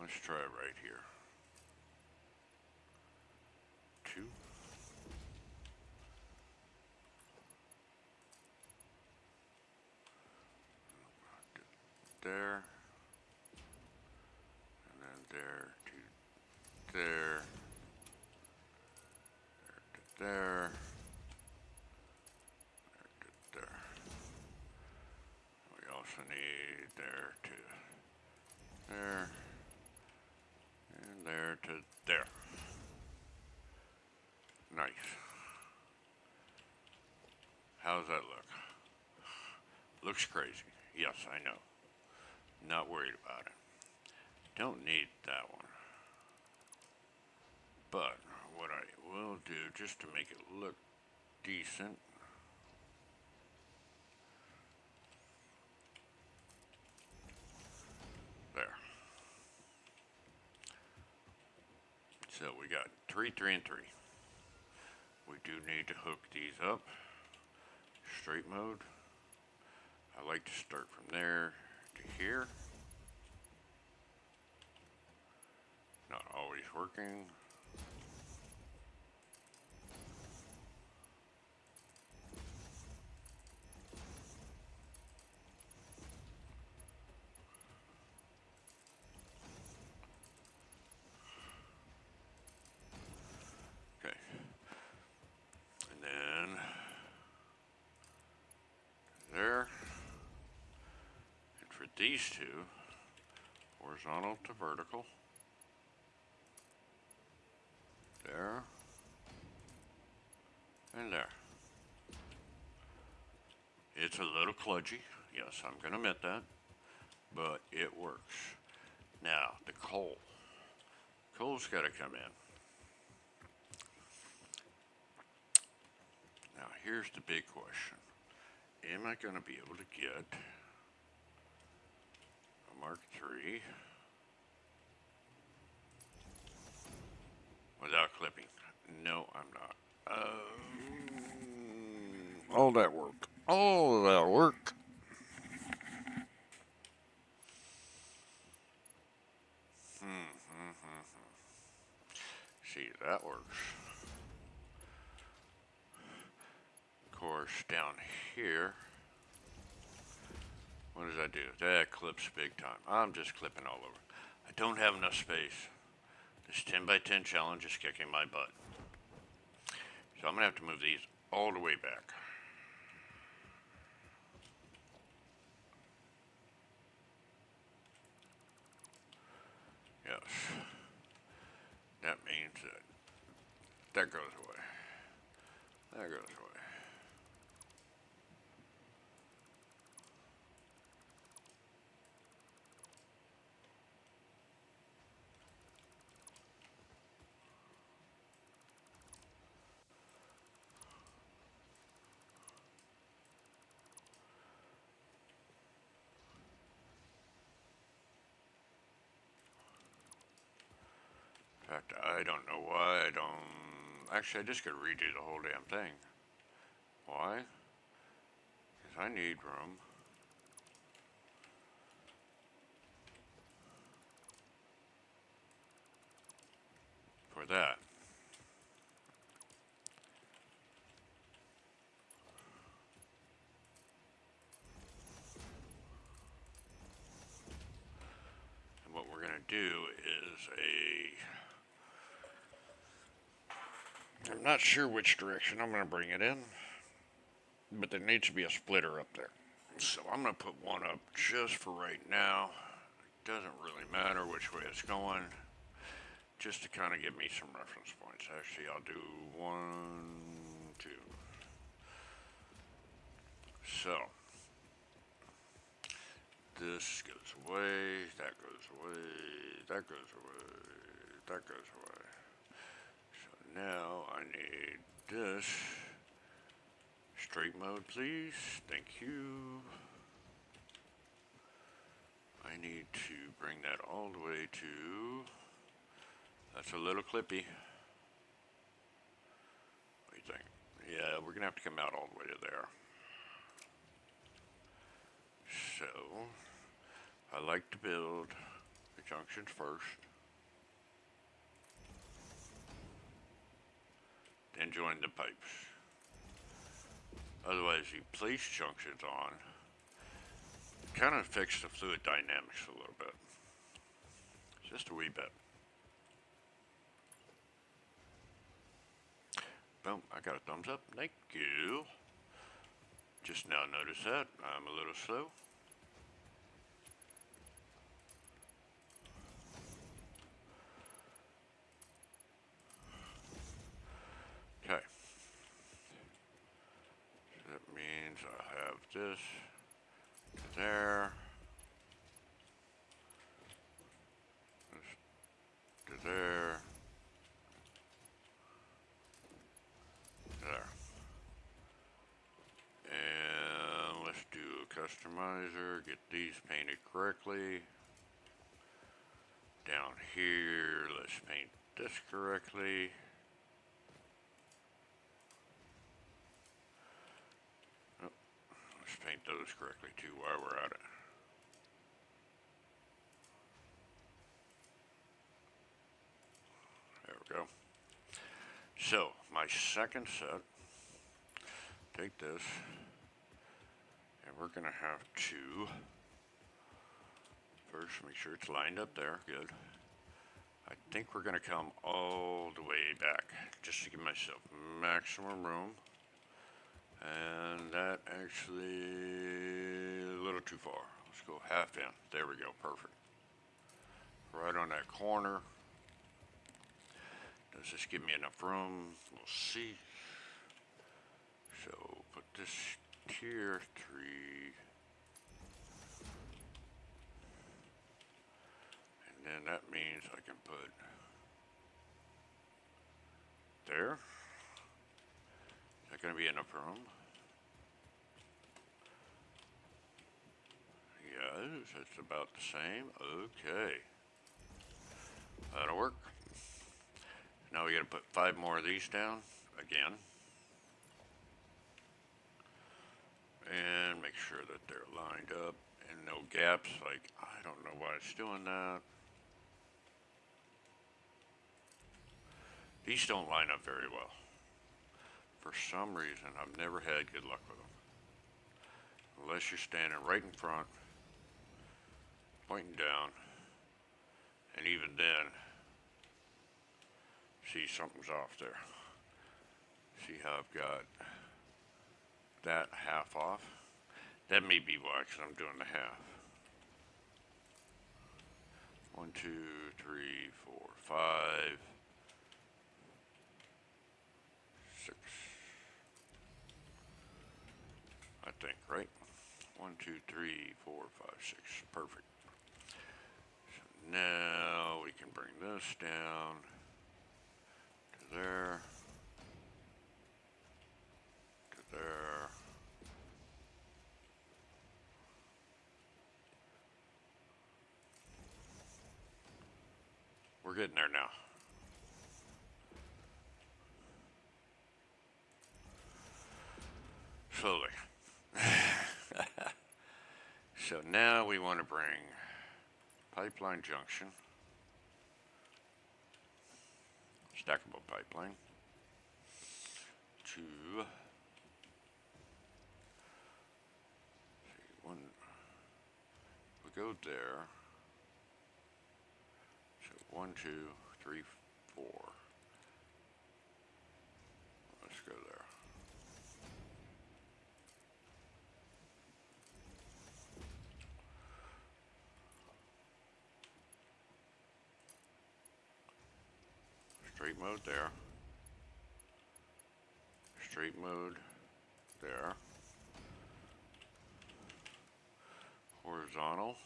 let's try it right here. 2. There. And then there to there. There to there. There to there. We also need there to there. And there to there. Nice. How's that look? Looks crazy. Yes, I know. Not worried about it. Don't need that one. But what I will do, just to make it look decent, there. So we got 3, 3, and 3. We do need to hook these up. Straight mode. I like to start from there to here. Not always working. Okay. And then there. And for these two, horizontal to vertical. There. And there. It's a little kludgy. Yes, I'm going to admit that. But it works. Now, the coal. Coal's got to come in. Now, here's the big question. Am I going to be able to get a Mark III without clipping? No, I'm not. All that work. All that work. See, that works. Of course, down here, what does that do? That clips big time. I'm just clipping all over. I don't have enough space. This 10 by 10 challenge is kicking my butt. So I'm going to have to move these all the way back. Yes. That means that goes away. That goes away. In fact, I don't know why I don't... Actually, I just could redo the whole damn thing. Why? Because I need room. For that. And what we're going to do is I'm not sure which direction I'm going to bring it in, but there needs to be a splitter up there. So I'm going to put one up just for right now. It doesn't really matter which way it's going, just to kind of give me some reference points. Actually, I'll do 1, 2. So, this goes away, that goes away, that goes away, that goes away. So now I need this. Straight mode, please. Thank you. I need to bring that all the way to... That's a little clippy. What do you think? Yeah, we're going to have to come out all the way to there. So, I like to build the junctions first. Then join the pipes. Otherwise, you place junctions on, kind of affects the fluid dynamics a little bit. Just a wee bit. Boom, I got a thumbs up. Thank you. Just now noticed that. I'm a little slow. Okay. So that means I have this to there. This to there. There. And let's do a customizer. Get these painted correctly. Down here, let's paint this correctly. Oh, let's paint those correctly too while we're at it. There we go. So, my second set, take this, and we're going to have to first make sure it's lined up there, good. I think we're going to come all the way back, just to give myself maximum room. And that actually, a little too far. Let's go half in. There we go, perfect. Right on that corner. Does this give me enough room? We'll see. So put this tier 3. And then that means I can put there. Is that going to be enough room? Yes, it's about the same. Okay. That'll work. Now we got to put 5 more of these down again. And make sure that they're lined up and no gaps. Like, I don't know why it's doing that. These don't line up very well. For some reason, I've never had good luck with them. Unless you're standing right in front, pointing down, and even then, see something's off there. See how I've got that half off? That may be why, because I'm doing the half. 1, 2, 3, 4, 5, 6. I think, right? 1, 2, 3, 4, 5, 6. Perfect. So now we can bring this down to there, to there. We're getting there now. Slowly. So now we want to bring pipeline junction, stackable pipeline, to one. We go there. So 1, 2, 3, 4. Let's go there. Straight mode there. Straight mode there. horizontal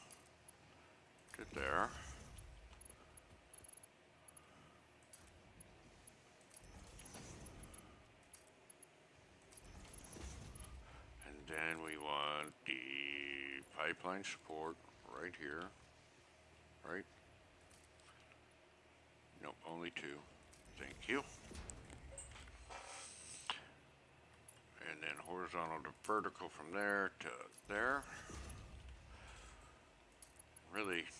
to there. And then we want the pipeline support right here, right? Nope, only two. Thank you. And then horizontal to vertical from there to there. Really, if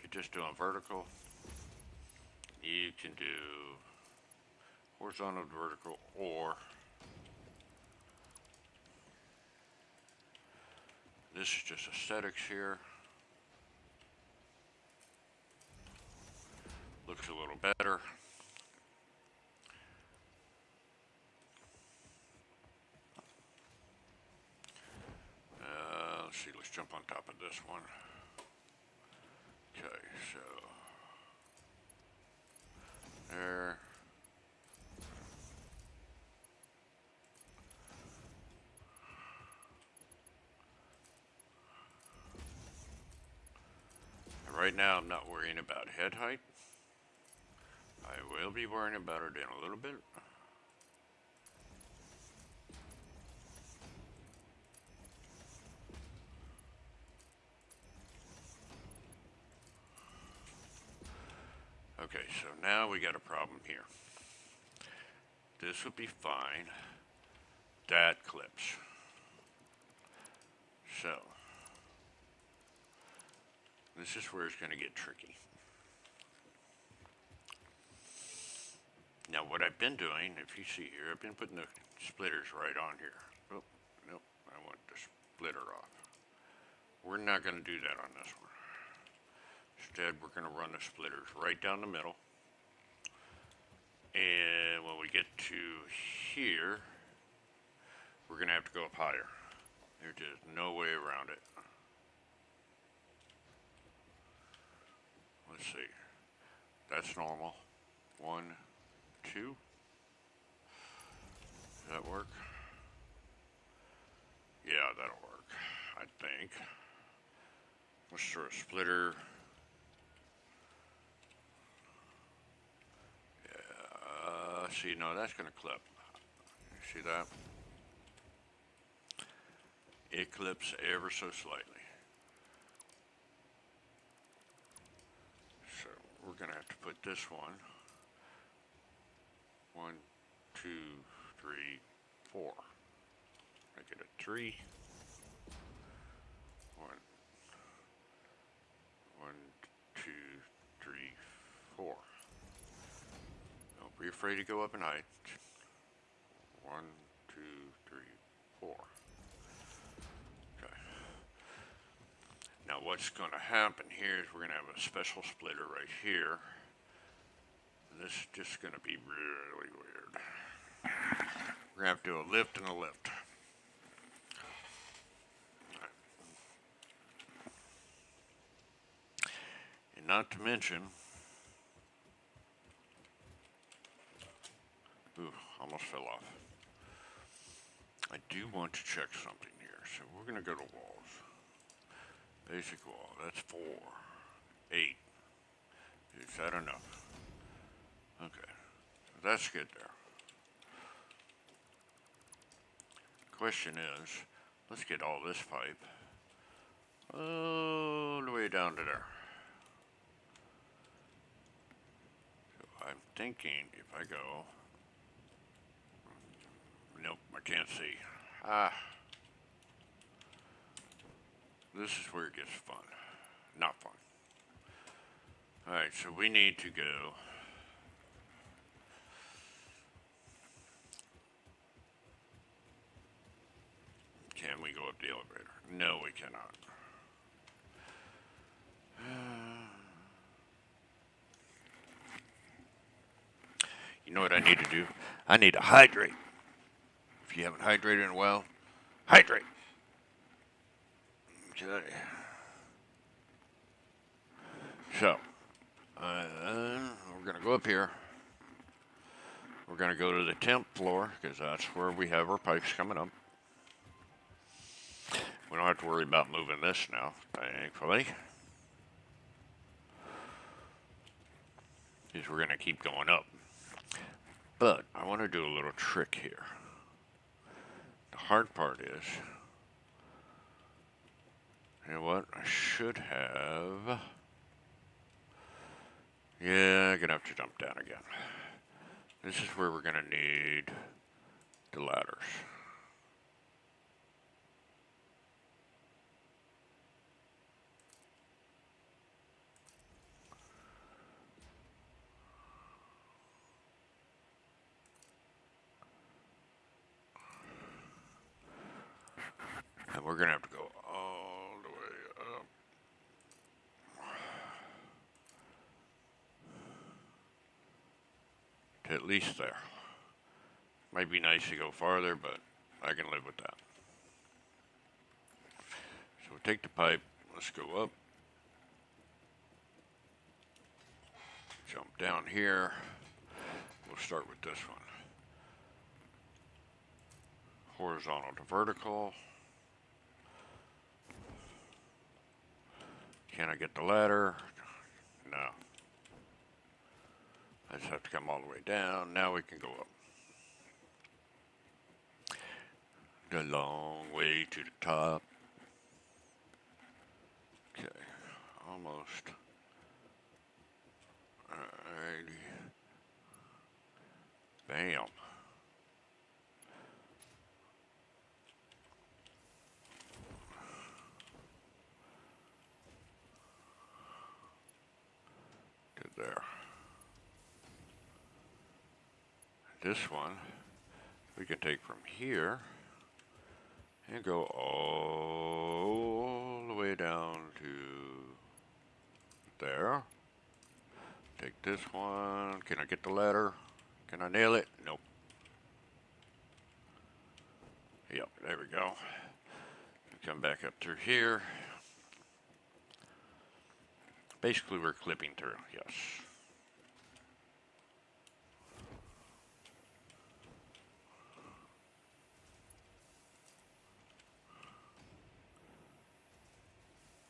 you're just doing vertical, you can do horizontal to vertical, or this is just aesthetics here. Looks a little better. Let's see, let's jump on top of this one. Okay, so there. And right now I'm not worrying about head height. I will be worrying about it in a little bit. Okay, so now we got a problem here. This would be fine. That clips. So, this is where it's going to get tricky. Now what I've been doing, if you see here, I've been putting the splitters right on here. Oh, nope, I want the splitter off. We're not going to do that on this one. Instead, we're going to run the splitters right down the middle. And when we get to here, we're going to have to go up higher. There's just no way around it. Let's see. That's normal. 1, 2. Does that work? Yeah, that'll work, I think. Let's throw a splitter. See, no, that's going to clip. See that? It clips ever so slightly. So we're going to have to put this one. 1, 2, 3, 4. Make it a 3. 1, 2, 3, 4. Don't be afraid to go up in height. 1, 2, 3, 4. Okay. Now what's going to happen here is we're going to have a special splitter right here. And this is just going to be really weird. We're going to have to do a lift and a lift. Right. And not to mention, ooh, almost fell off. I do want to check something here. So we're going to go to walls. Basic wall, that's 4. 8. Is that enough? Okay, that's good there. Question is, let's get all this pipe all the way down to there. So I'm thinking if I go, nope, I can't see. This is where it gets fun. Not fun. Alright, so we need to go. Can we go up the elevator? No, we cannot. You know what I need to do? I need to hydrate. If you haven't hydrated in a while, hydrate. Okay. So, we're going to go up here. We're going to go to the 10th floor because that's where we have our pipes coming up. We don't have to worry about moving this now, thankfully. Because we're going to keep going up. But I want to do a little trick here. The hard part is, you know what? I should have. Yeah, I'm going to have to jump down again. This is where we're going to need the ladders. And we're going to have to go all the way up. To at least there. Might be nice to go farther, but I can live with that. So we'll take the pipe. Let's go up. Jump down here. We'll start with this one. Horizontal to vertical. Can I get the ladder? No. I just have to come all the way down. Now we can go up. The long way to the top. Okay, almost. Alrighty. Bam. Good there. This one we can take from here and go all the way down to there. Take this one. Can I get the ladder? Can I nail it? Nope. Yep, there we go. Come back up through here. Basically, we're clipping through, yes.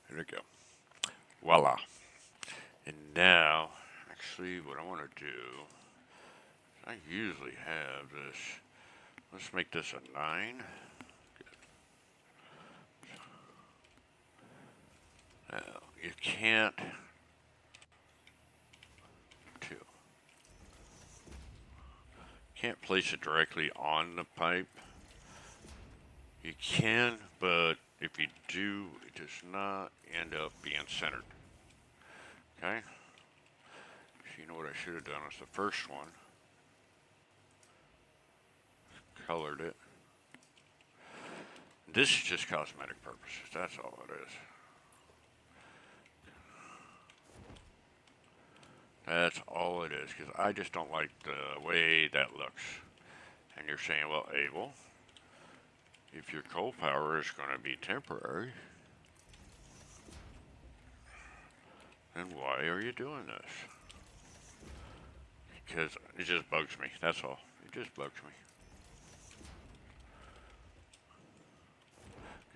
There we go. Voila. And now, actually, what I want to do, I usually have this. Let's make this a 9. Now, you can't. 2. Can't place it directly on the pipe. You can, but if you do, it does not end up being centered. Okay? So you know what I should have done was the first one. Colored it. This is just cosmetic purposes. That's all it is. That's all it is, because I just don't like the way that looks. And you're saying, well, Abel, if your coal power is going to be temporary, then why are you doing this? Because it just bugs me, that's all. It just bugs me.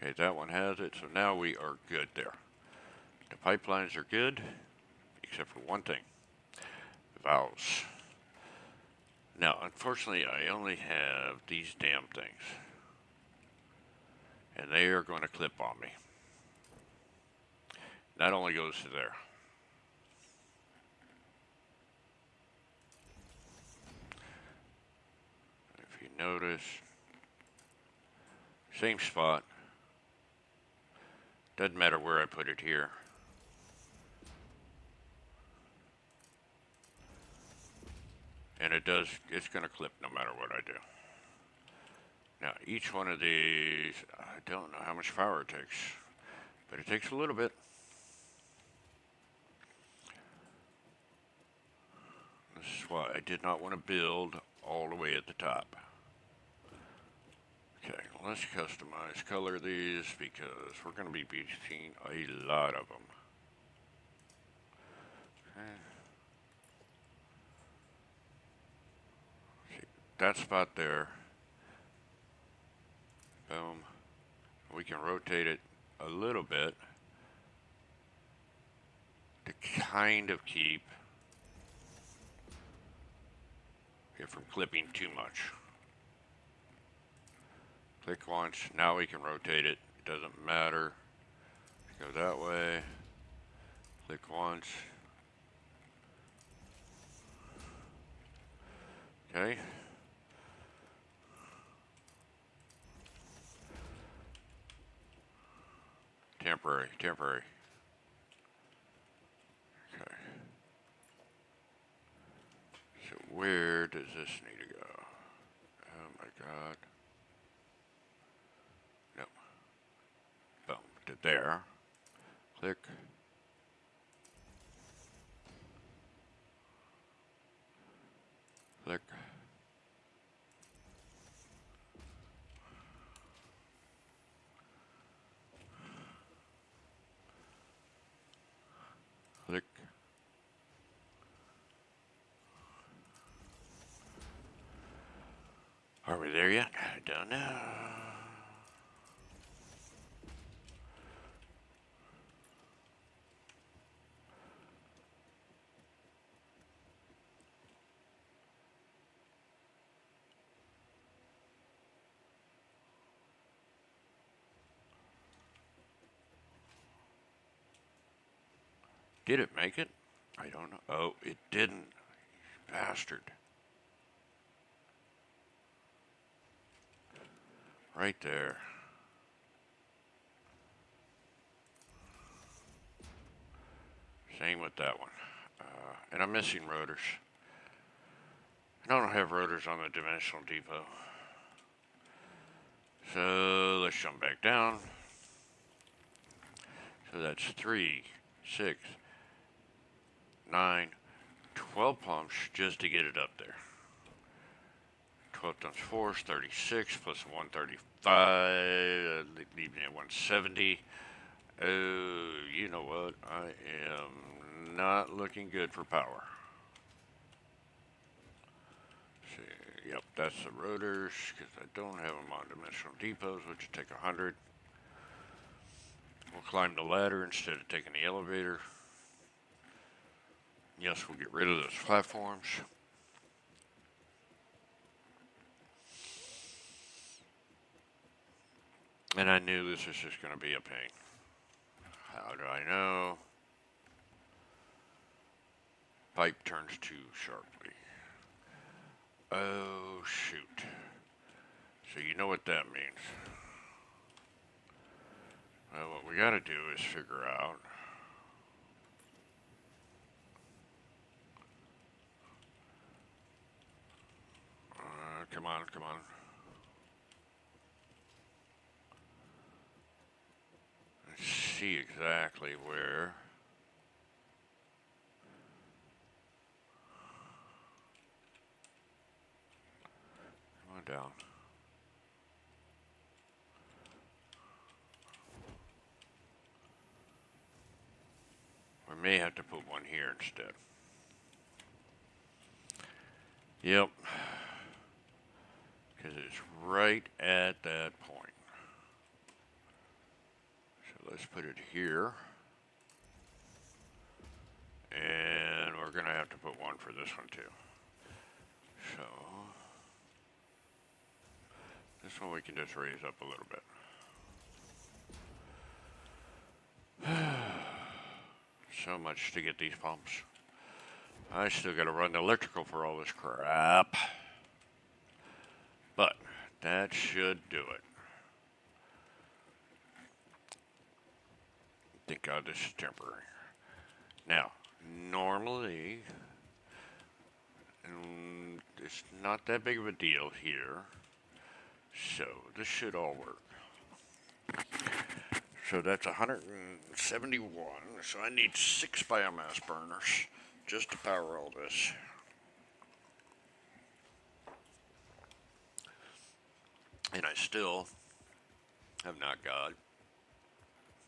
Okay, that one has it, so now we are good there. The pipelines are good, except for one thing. Valves. Now, unfortunately, I only have these damn things. And they are going to clip on me. That only goes to there. If you notice, same spot. Doesn't matter where I put it here. And it's going to clip no matter what I do. Now, each one of these, I don't know how much power it takes, but it takes a little bit. This is why I did not want to build all the way at the top. Okay, let's customize color these because we're going to be seeing a lot of them. Okay. See, that spot there. Boom. We can rotate it a little bit to kind of keep it from clipping too much. Click once, now we can rotate it. It doesn't matter. Go that way. Click once. Okay. Temporary. Okay. So where does this need to go? Oh my god. No. Boom. To there. Click. Click. Click. Are we there yet? I don't know. Did it make it? I don't know. Oh, it didn't. Bastard. Right there. Same with that one. And I'm missing rotors. I don't have rotors on the dimensional depot. So let's jump back down. So that's 3, 6, 9, 12 pumps just to get it up there. 12 times 4 is 36 plus 135, leaving me at 170. Oh, you know what? I am not looking good for power. See, yep, that's the rotors, because I don't have them on dimensional depots, which will take 100. We'll climb the ladder instead of taking the elevator. Yes, we'll get rid of those platforms. And I knew this was just going to be a pain. How do I know? Pipe turns too sharply. Oh, shoot. So you know what that means. Well, what we got to do is figure out come on. Let's see exactly where. Come on down. We may have to put one here instead. Yep. Because it's right at that point. So let's put it here. And we're going to have to put one for this one too. So this one we can just raise up a little bit. So much to get these pumps. I still got to run the electrical for all this crap. But that should do it. Thank God this is temporary. Now, normally, it's not that big of a deal here. So this should all work. So that's 171. So I need 6 biomass burners just to power all this. And I still have not got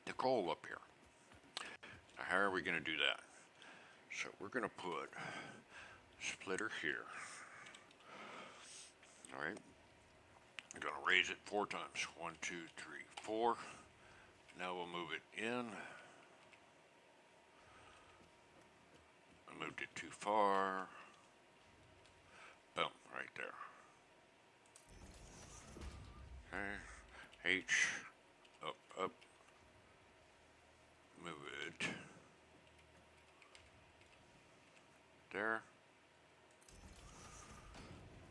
the coal up here. Now, how are we going to do that? So we're going to put a splitter here. All right. I'm going to raise it 4 times. 1, 2, 3, 4. Now we'll move it in. I moved it too far. Boom, right there. Okay. H, up, up. Move it there.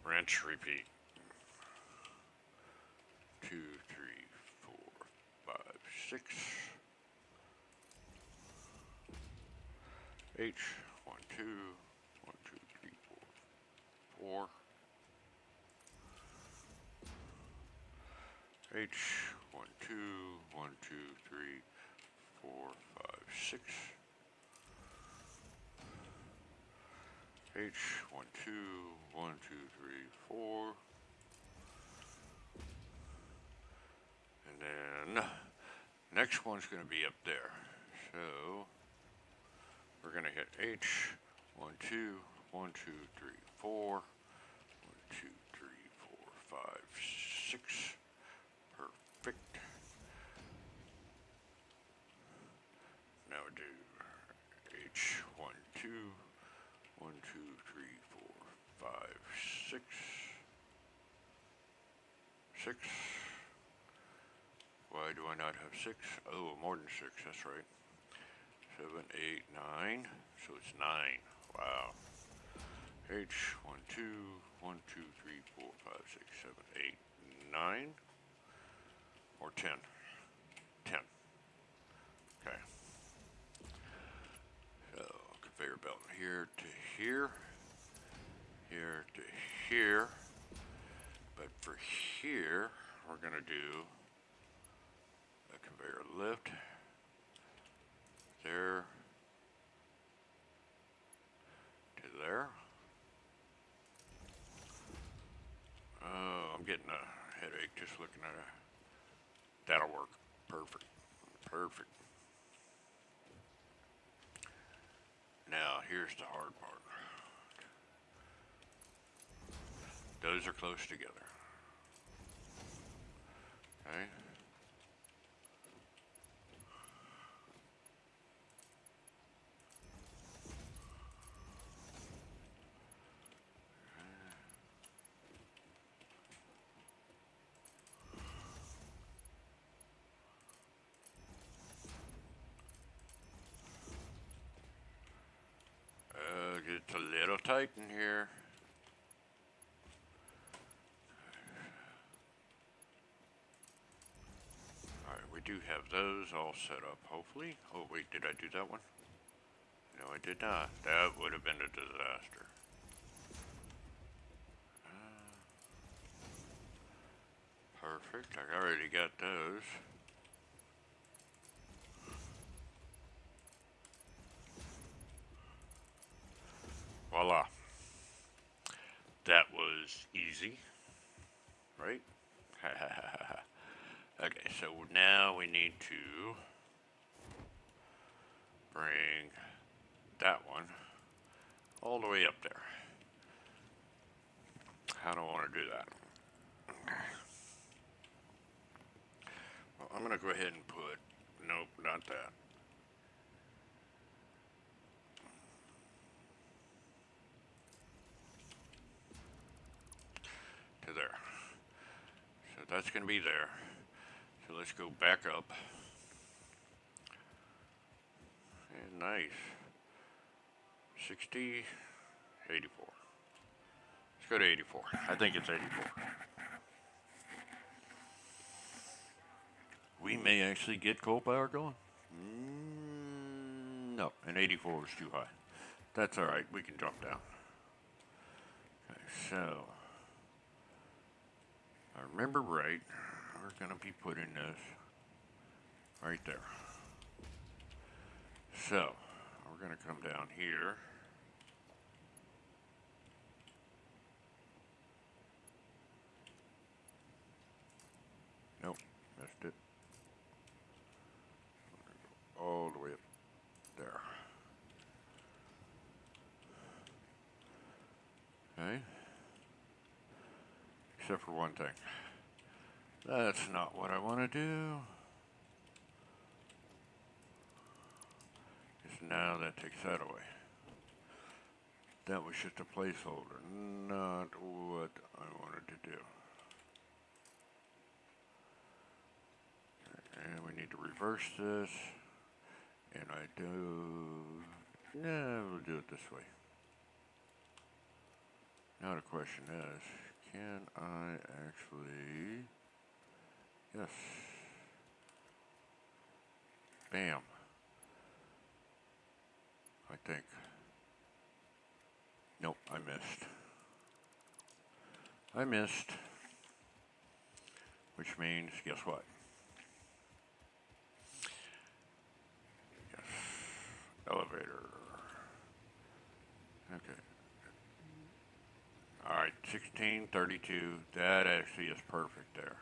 Rinse, repeat. 2, 3, 4, 5, 6. H, 1, 2, 1, 2, 3, 4, 4. H, 1, 2, 1, 2, 3, 4, 5, 6. H, 1, 2, 1, 2, 3, 4. And then next one's going to be up there. So we're going to hit H, 1, 2, 1, 2, 3, 4. 1, 2, 3, 4, 5, 6. Perfect. Now do H, 1, 2, 1, 2, 3, 4, 5, 6. 6. Why do I not have 6? Oh, more than 6, that's right. 7, 8, 9. So it's 9. Wow. H, 1, 2, 1, 2, 3, 4, 5, 6, 7, 8, 9. Or 10. 10. Okay. So, conveyor belt here to here. Here to here. But for here, we're going to do a conveyor lift. There. To there. Oh, I'm getting a headache just looking at it. That'll work. Perfect. Perfect. Now, here's the hard part. Those are close together. Okay. It's a little tight in here. Alright, we do have those all set up, hopefully. Oh, wait, did I do that one? No, I did not. That would have been a disaster. Perfect. I already got those. Voila. That was easy, right? Okay, so now we need to bring that one all the way up there. How do I want to do that? Well, I'm going to go ahead and put, nope, not that. To there. So that's going to be there. So let's go back up. And nice. 60, 84. Let's go to 84. I think it's 84. We may actually get coal power going. No, and 84 was too high. That's all right. We can drop down. Okay, so I remember right. We're going to be putting this right there. So we're going to come down here. Nope, missed it. All the way up there. Okay. Except for one thing. That's not what I want to do. Because now that takes that away. That was just a placeholder, not what I wanted to do. And we need to reverse this. And I do... Yeah, we'll do it this way. Now the question is, can I actually... Yes. Bam. I think. Nope, I missed. I missed. Which means, guess what? Yes. Elevator. Okay. Alright, 1632. That actually is perfect there.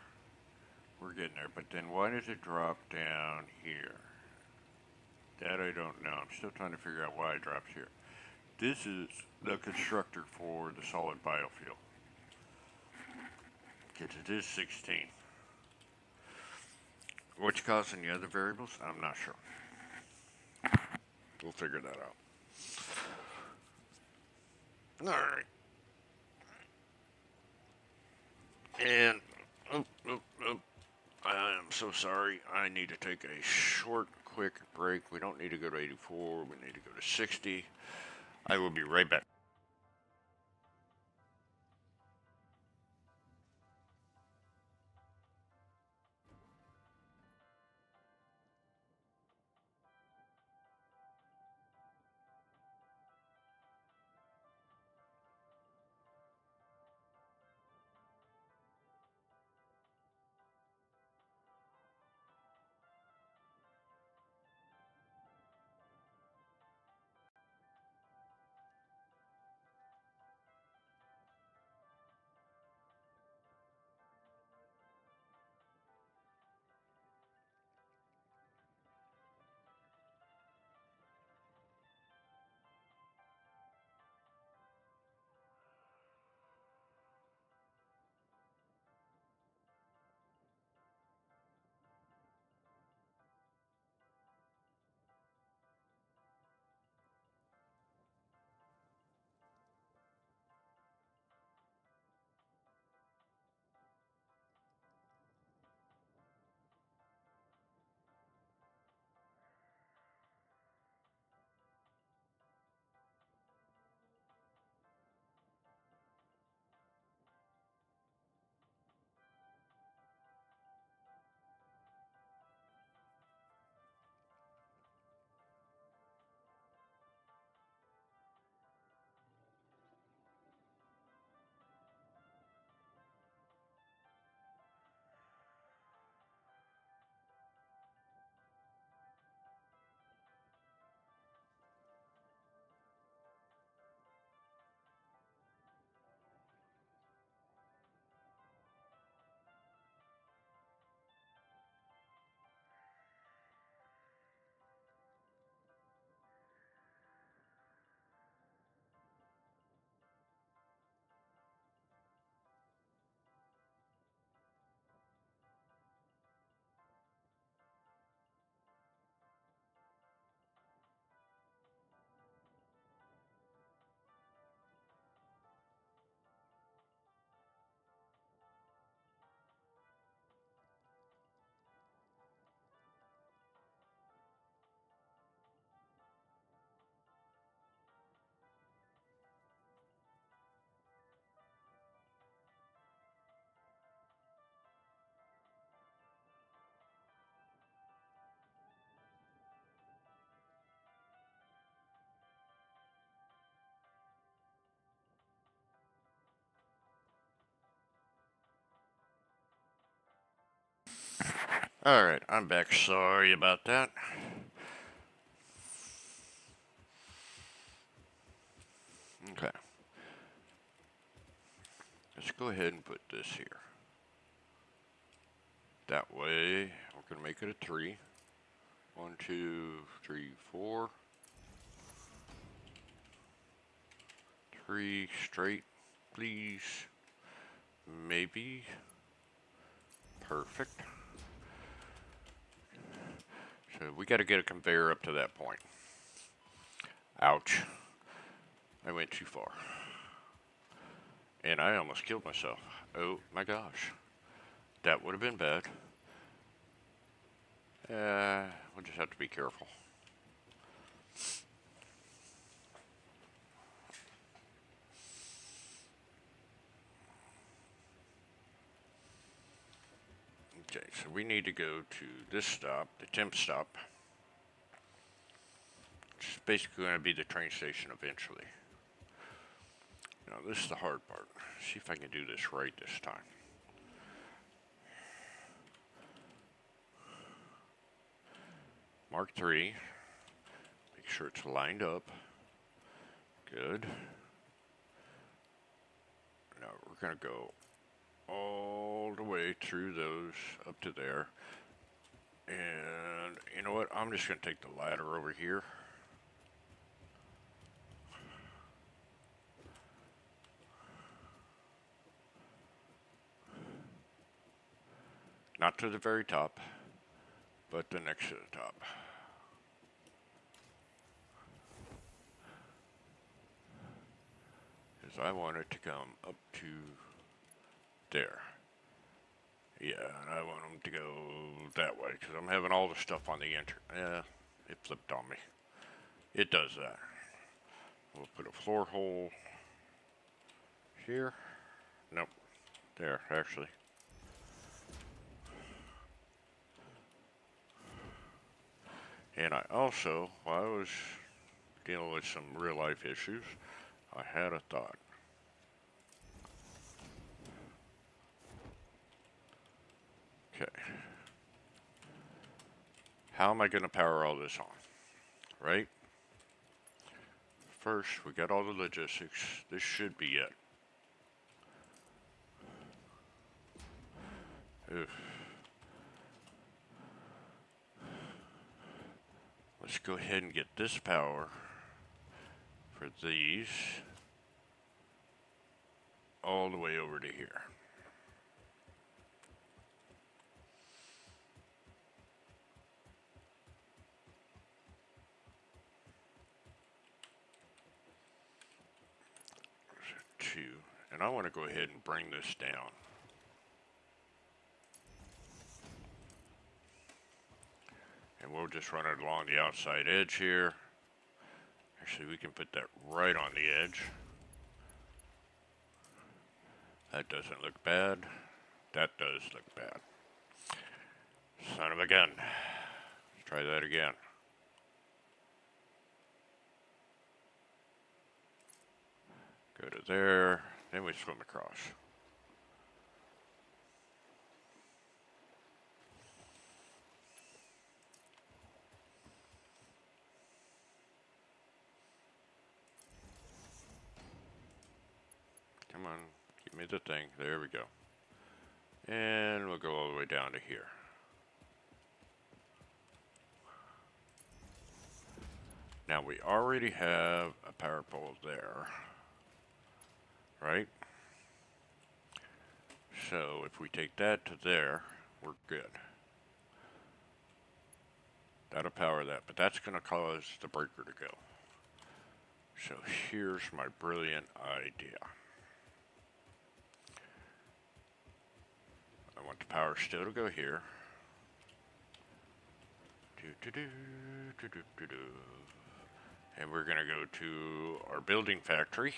We're getting there. But then why does it drop down here? That I don't know. I'm still trying to figure out why it drops here. This is the constructor for the solid biofuel. Because it is 16. What's causing the other variables? I'm not sure. We'll figure that out. Alright. And, I am so sorry. I need to take a short, quick break. We don't need to go to 84. We need to go to 60. I will be right back. Alright, I'm back. Sorry about that. Okay. Let's go ahead and put this here. That way, we're going to make it a 3. 1, 2, 3, 4. 3 straight, please. Maybe. Perfect. So we got to get a conveyor up to that point. Ouch. I went too far. And I almost killed myself. Oh my gosh. That would have been bad. We'll just have to be careful. Okay, so we need to go to this stop, the temp stop. Which is basically going to be the train station eventually. Now this is the hard part. See if I can do this right this time. Mark 3. Make sure it's lined up. Good. Now we're going to go all the way through those up to there. And you know what? I'm just going to take the ladder over here. Not to the very top, but the next to the top. Because I want it to come up to there. Yeah, and I want them to go that way, because I'm having all the stuff on the Yeah, it flipped on me. It does that. We'll put a floor hole here. Nope. There, actually. And I also, while I was dealing with some real life issues, I had a thought. Okay. How am I going to power all this on? Right? First, we got all the logistics. This should be it. Oof. Let's go ahead and get this power for these all the way over to here. There's 2. And I want to go ahead and bring this down. And we'll just run it along the outside edge here. Actually, we can put that right on the edge. That doesn't look bad. That does look bad. Son of a gun. Let's try that again. Go to there, then we swim across. Come on, give me the thing. There we go. And we'll go all the way down to here. Now we already have a power pole there, right? So if we take that to there, we're good. That'll power that, but that's going to cause the breaker to go. So here's my brilliant idea. I want the power still to go here. And we're going to go to our building factory.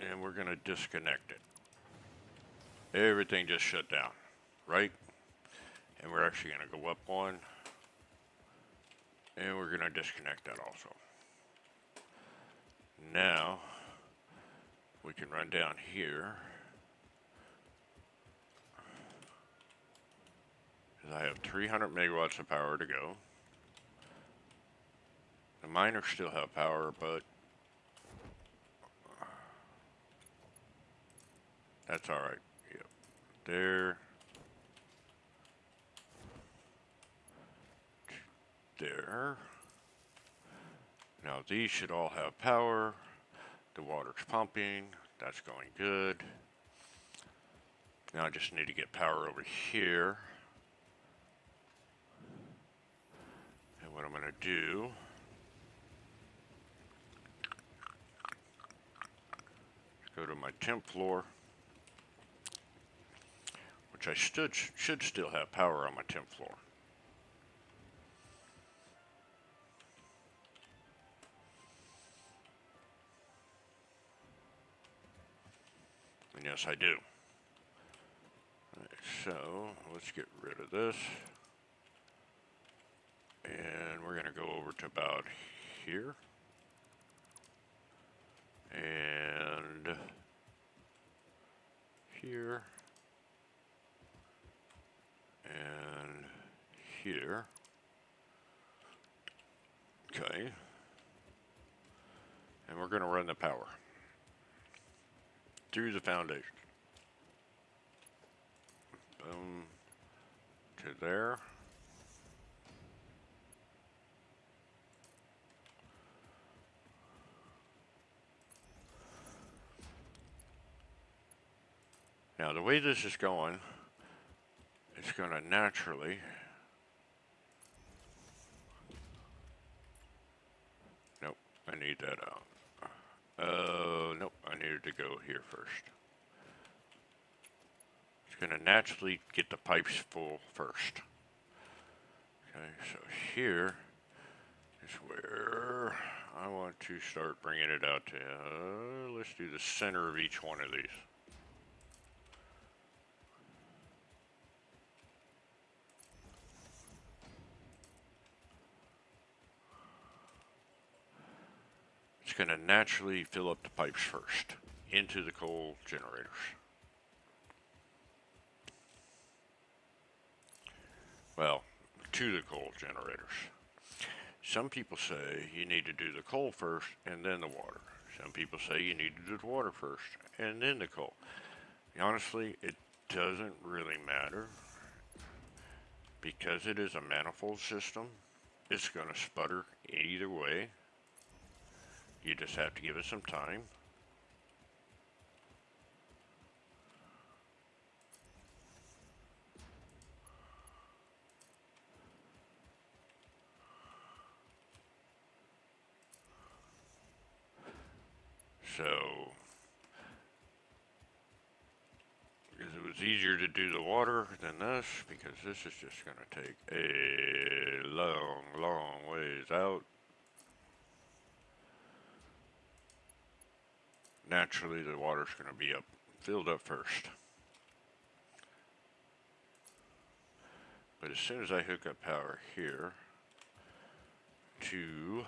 And we're going to disconnect it. Everything just shut down, right? And we're actually going to go up one. And we're going to disconnect that also. Now, we can run down here. I have 300 megawatts of power to go. The miners still have power, but that's all right. Yep. There. There. Now these should all have power. The water's pumping. That's going good. Now I just need to get power over here. And what I'm going to do is go to my temp floor, which I should still have power on my temp floor. And yes, I do. Right, so let's get rid of this. And we're going to go over to about here. And here. And here. Okay. And we're going to run the power through the foundation. Boom. To there. Now the way this is going, it's going to naturally nope, I need that out. Nope, I needed to go here first. It's going to naturally get the pipes full first. Okay, so here is where I want to start bringing it out to, let's do the center of each one of these. It's going to naturally fill up the pipes first into the coal generators. Well, to the coal generators. Some people say you need to do the coal first and then the water. Some people say you need to do the water first and then the coal. Honestly, it doesn't really matter because it is a manifold system. It's going to sputter either way. You just have to give it some time. So, because it was easier to do the water than this, because this is just going to take a long, long ways out. Naturally, the water's going to be filled up first. But as soon as I hook up power here to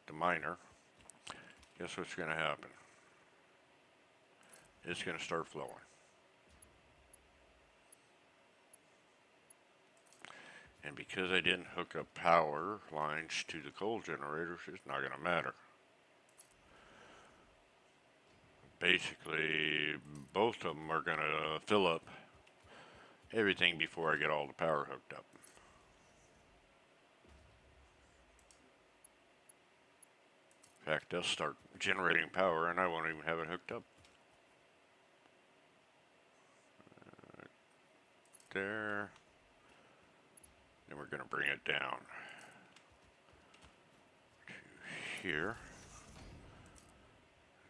the miner, guess what's going to happen? It's going to start flowing. And because I didn't hook up power lines to the coal generators, it's not going to matter. Basically, both of them are going to fill up everything before I get all the power hooked up. In fact, they'll start generating power and I won't even have it hooked up. There. Then we're going to bring it down to here.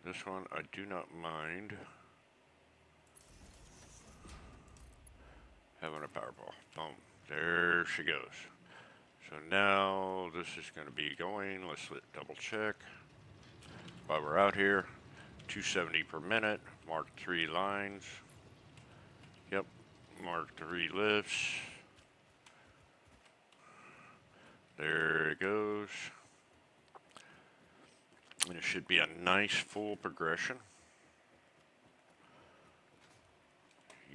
This one I do not mind having a power ball. Boom. There she goes. So now this is going to be going. Let's double check. While we're out here, 270 per minute. Mark 3 lines. Yep. Mark 3 lifts. There it goes. And it should be a nice full progression.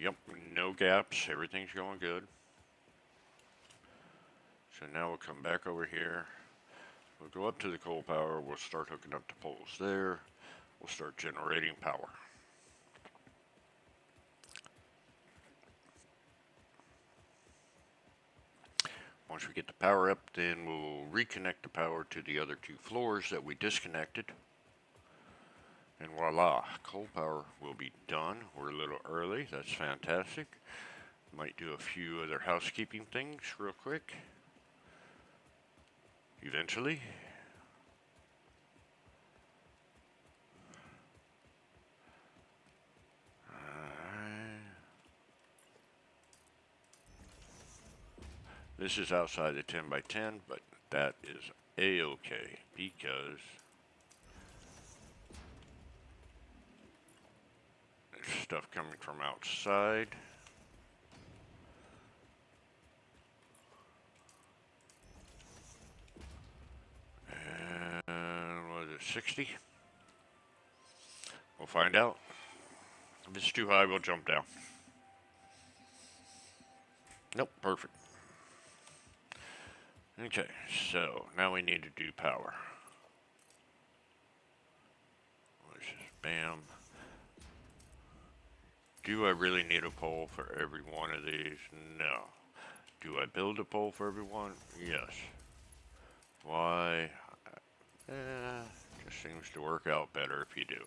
Yep, no gaps, everything's going good. So now we'll come back over here. We'll go up to the coal power, we'll start hooking up the poles there. We'll start generating power. Once we get the power up, then we'll reconnect the power to the other 2 floors that we disconnected. And voila, coal power will be done. We're a little early. That's fantastic. Might do a few other housekeeping things real quick. Eventually. This is outside the 10 by 10, but that is a-okay because there's stuff coming from outside. And what is it, 60? We'll find out. If it's too high, we'll jump down. Nope, perfect. Okay, so now we need to do power. Let's just bam. Do I really need a pole for every one of these? No. Do I build a pole for every one? Yes. Why? Just seems to work out better if you do.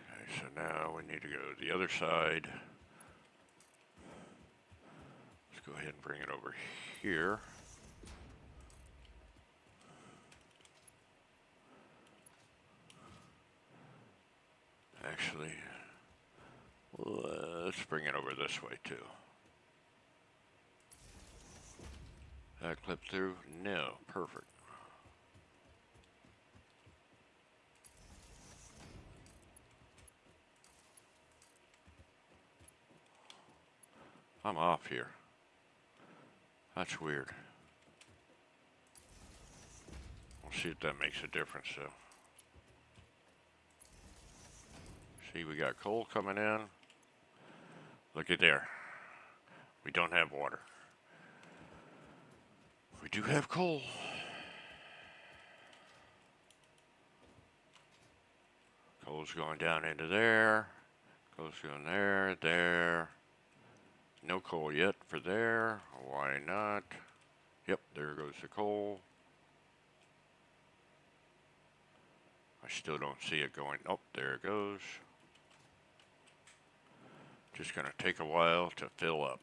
Okay, so now we need to go to the other side. Let's go ahead and bring it over here. Actually, let's bring it over this way too. That clip through? No, perfect. I'm off here. That's weird. We'll see if that makes a difference though. See, we got coal coming in. Look at there. We don't have water. We do have coal. Coal's going down into there. Coal's going there, there. No coal yet for there. Why not? Yep, there goes the coal. I still don't see it going. Oh, there it goes. Just gonna take a while to fill up.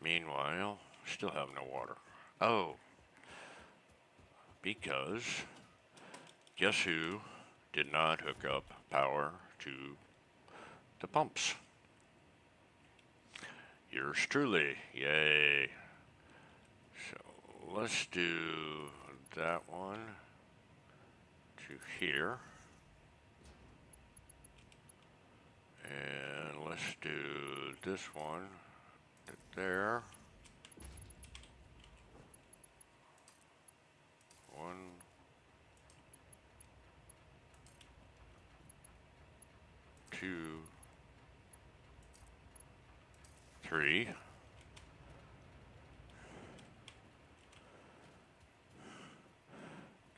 Meanwhile, still have no water. Oh, because guess who did not hook up power to the pumps? Yours truly. Yay. So let's do that one to here. And let's do this one to there. 1, 2, 3.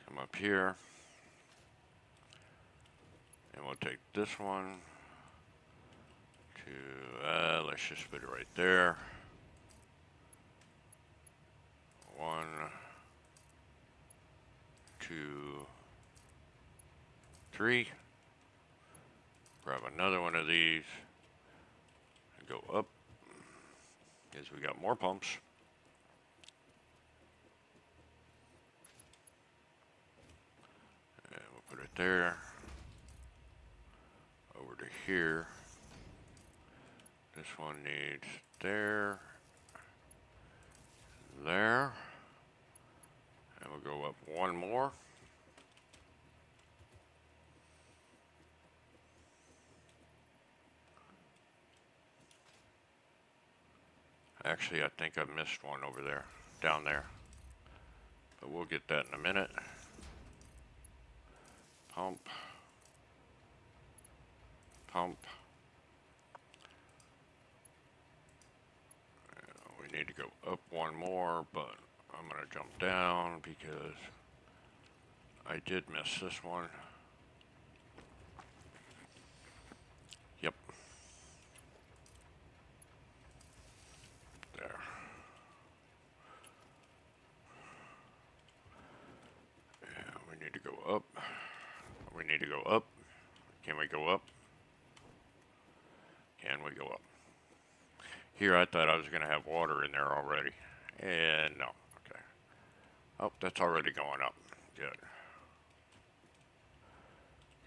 Come up here. And we'll take this one to, let's just put it right there. 1, 2, 3. Grab another one of these and go up because we got more pumps. And we'll put it there. Over to here. This one needs there. There. And we'll go up one more. Actually, I think I missed one over there, down there. But we'll get that in a minute. Pump. Pump. We need to go up one more, but I'm going to jump down because I did miss this one. Yep. We need to go up. Can we go up? Can we go up? Here I thought I was going to have water in there already. And no. Okay. Oh, that's already going up. Good.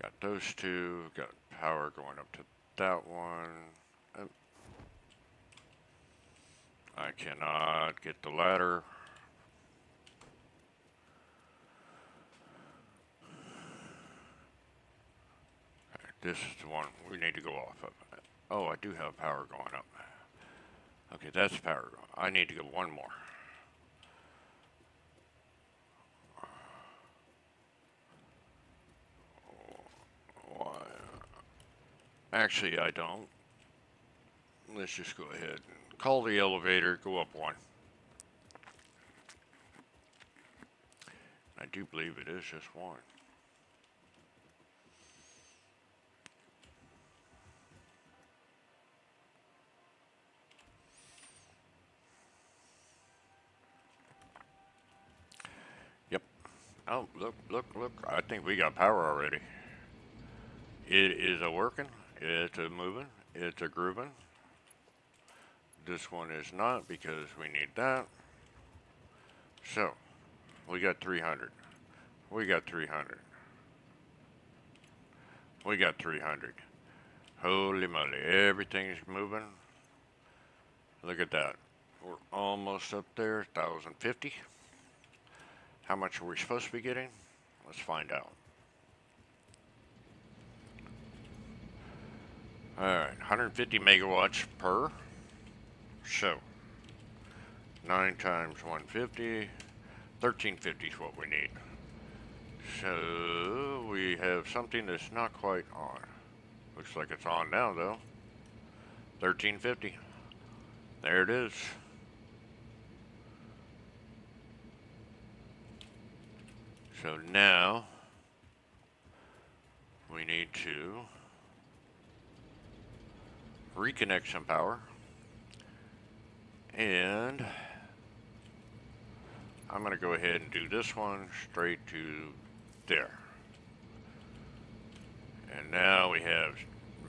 Got those two. Got power going up to that one. Oh. I cannot get the ladder. Okay, this is the one we need to go off of. Oh, I do have power going up. Okay, that's power. I need to go one more. Why? Actually, I don't. Let's just go ahead and call the elevator, go up one. I do believe it is just one. Yep. Oh, look, look, look. I think we got power already. It is a working. It's a moving. It's a grooving. This one is not because we need that. So, we got 300. We got 300. We got 300. Holy moly, everything's moving. Look at that. We're almost up there, 1,050. How much are we supposed to be getting? Let's find out. Alright, 150 megawatts per. So, 9 times 150, 1350 is what we need. So, we have something that's not quite on. Looks like it's on now, though. 1350. There it is. So now, we need to reconnect some power. And I'm going to go ahead and do this one straight to there. And now we have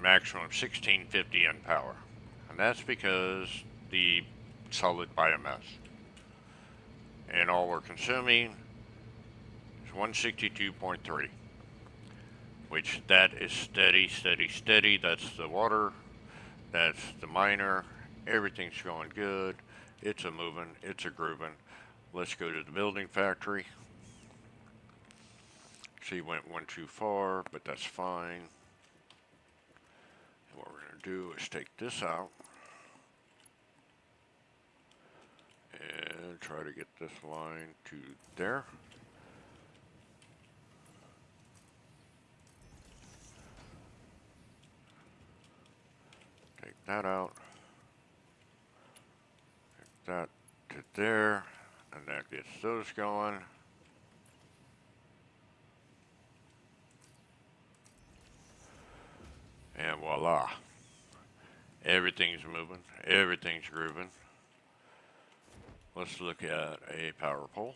maximum 1650 in power. And that's because the solid biomass. And all we're consuming is 162.3. Which that is steady, steady, steady. That's the water. That's the miner. Everything's going good. It's a moving. It's a grooving. Let's go to the building factory. See, went one too far, but that's fine. And what we're going to do is take this out and try to get this line to there. Take that out. Take that to there, and that gets those going. And voila. Everything's moving. Everything's grooving. Let's look at a power pole.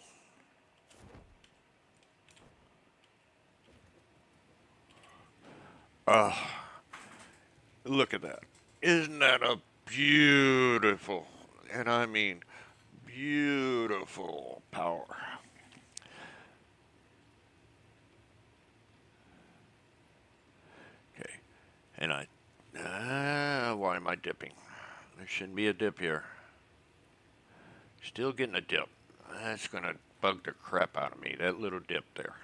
Look at that. Isn't that a beautiful, and I mean beautiful power? Okay. And why am I dipping? There shouldn't be a dip here. Still getting a dip. That's going to bug the crap out of me, that little dip there.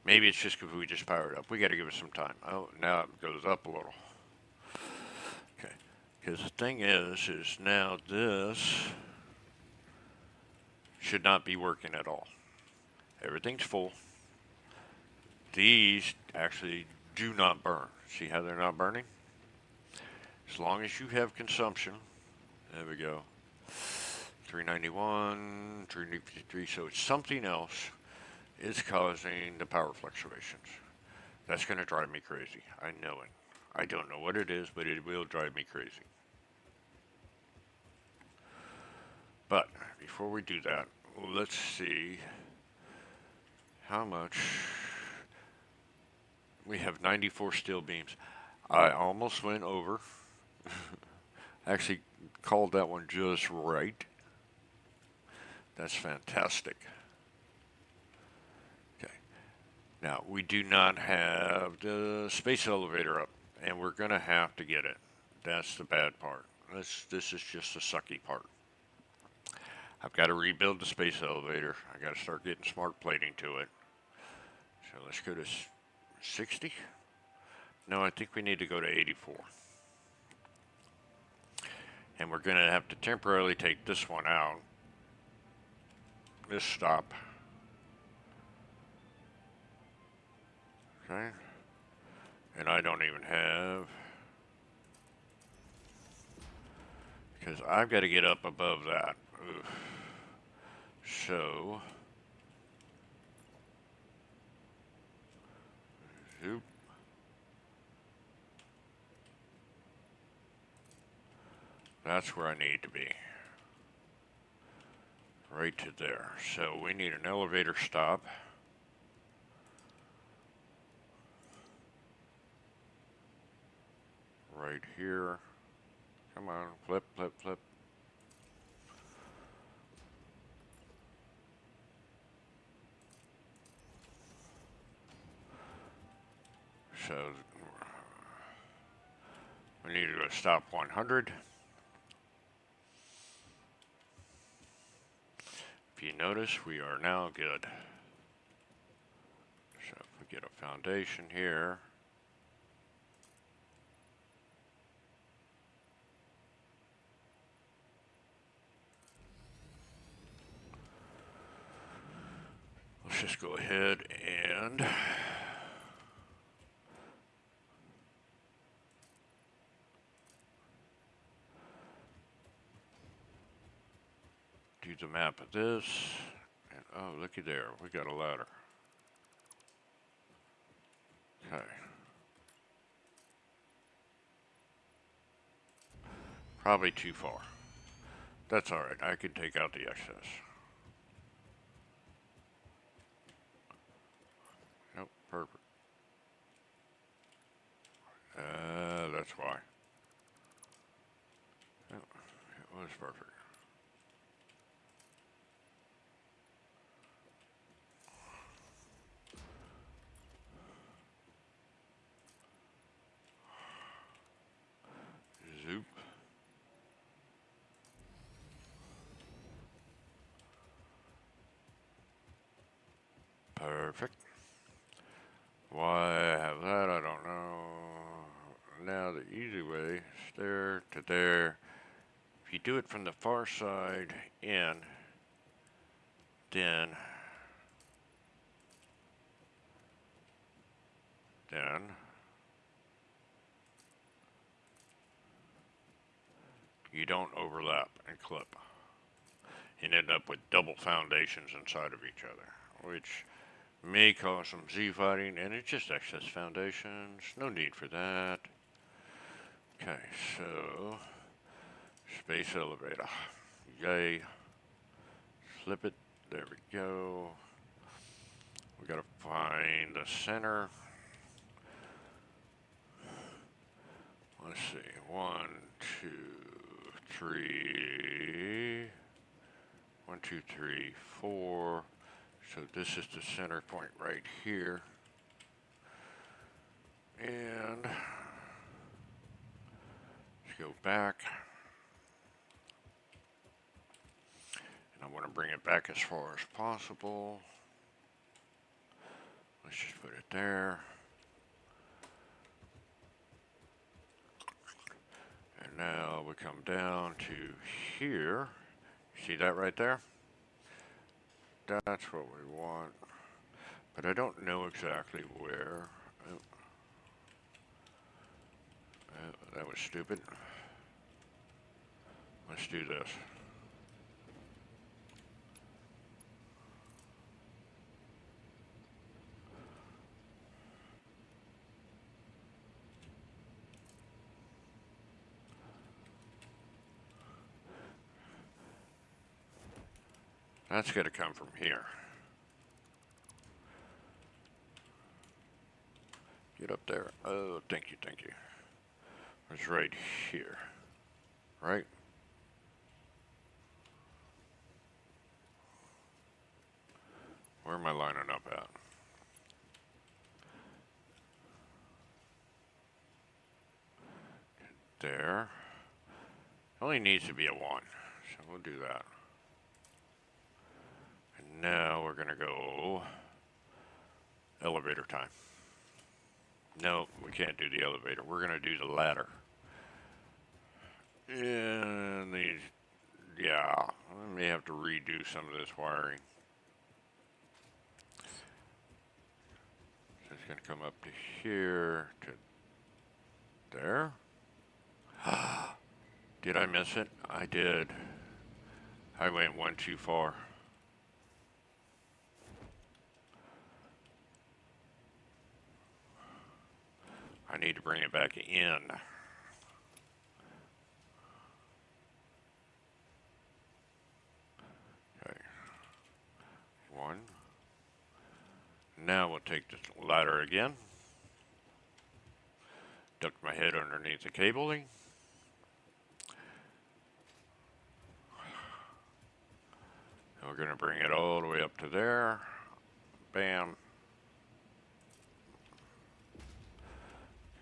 Maybe it's just because we just powered up. We got to give it some time. Oh, now it goes up a little. Okay. Because the thing is now this should not be working at all. Everything's full. These actually do not burn. See how they're not burning? As long as you have consumption. There we go. 391, 353. So it's something else is causing the power fluctuations. That's going to drive me crazy. I know it. I don't know what it is, but it will drive me crazy. But before we do that, let's see how much We have 94 steel beams. I almost went over. Actually called that one just right. That's fantastic. Okay. Now, we do not have the space elevator up, and we're going to have to get it. That's the bad part. This is just the sucky part. I've got to rebuild the space elevator. I got to start getting smart plating to it. So let's go to 60. No, I think we need to go to 84. And we're going to have to temporarily take this one out. This stop. Okay. And I don't even have... because I've got to get up above that. Oof. So... zoop. That's where I need to be. Right to there. So we need an elevator stop. Right here. Come on, flip, flip, flip. So we need to stop 100. If you notice, we are now good. So if we get a foundation here. Let's just go ahead and do the map of this. And oh, looky there, we got a ladder. Okay. Probably too far. That's alright, I can take out the excess. Nope, perfect. That's why. Oh, it was perfect. Zoop. Perfect. Why I have that, I don't know. Now the easy way is there to there. If you do it from the far side in, then you don't overlap and clip and end up with double foundations inside of each other, which may cause some Z-fighting, and it's just excess foundations. No need for that. Okay, so space elevator. Yay. Flip it. There we go. We gotta find the center. Let's see. 1, 2, 3. 1, 2, 3, 4. So this is the center point right here. And let's go back. And I want to bring it back as far as possible. Let's just put it there. And now we come down to here. See that right there? That's what we want. But I don't know exactly where. Oh. That was stupid. Let's do this. That's got to come from here. Get up there. Oh, thank you, thank you. It's right here. Right? Where am I lining up at? There. Only needs to be a 1. So we'll do that. And now we're going to go elevator time. No, we can't do the elevator. We're going to do the ladder. And these, yeah, I may have to redo some of this wiring. So it's going to come up to here, to there. Did I miss it? I did. I went one too far. I need to bring it back in. Okay. 1. Now we'll take this ladder again. Duck my head underneath the cabling. And we're going to bring it all the way up to there. Bam.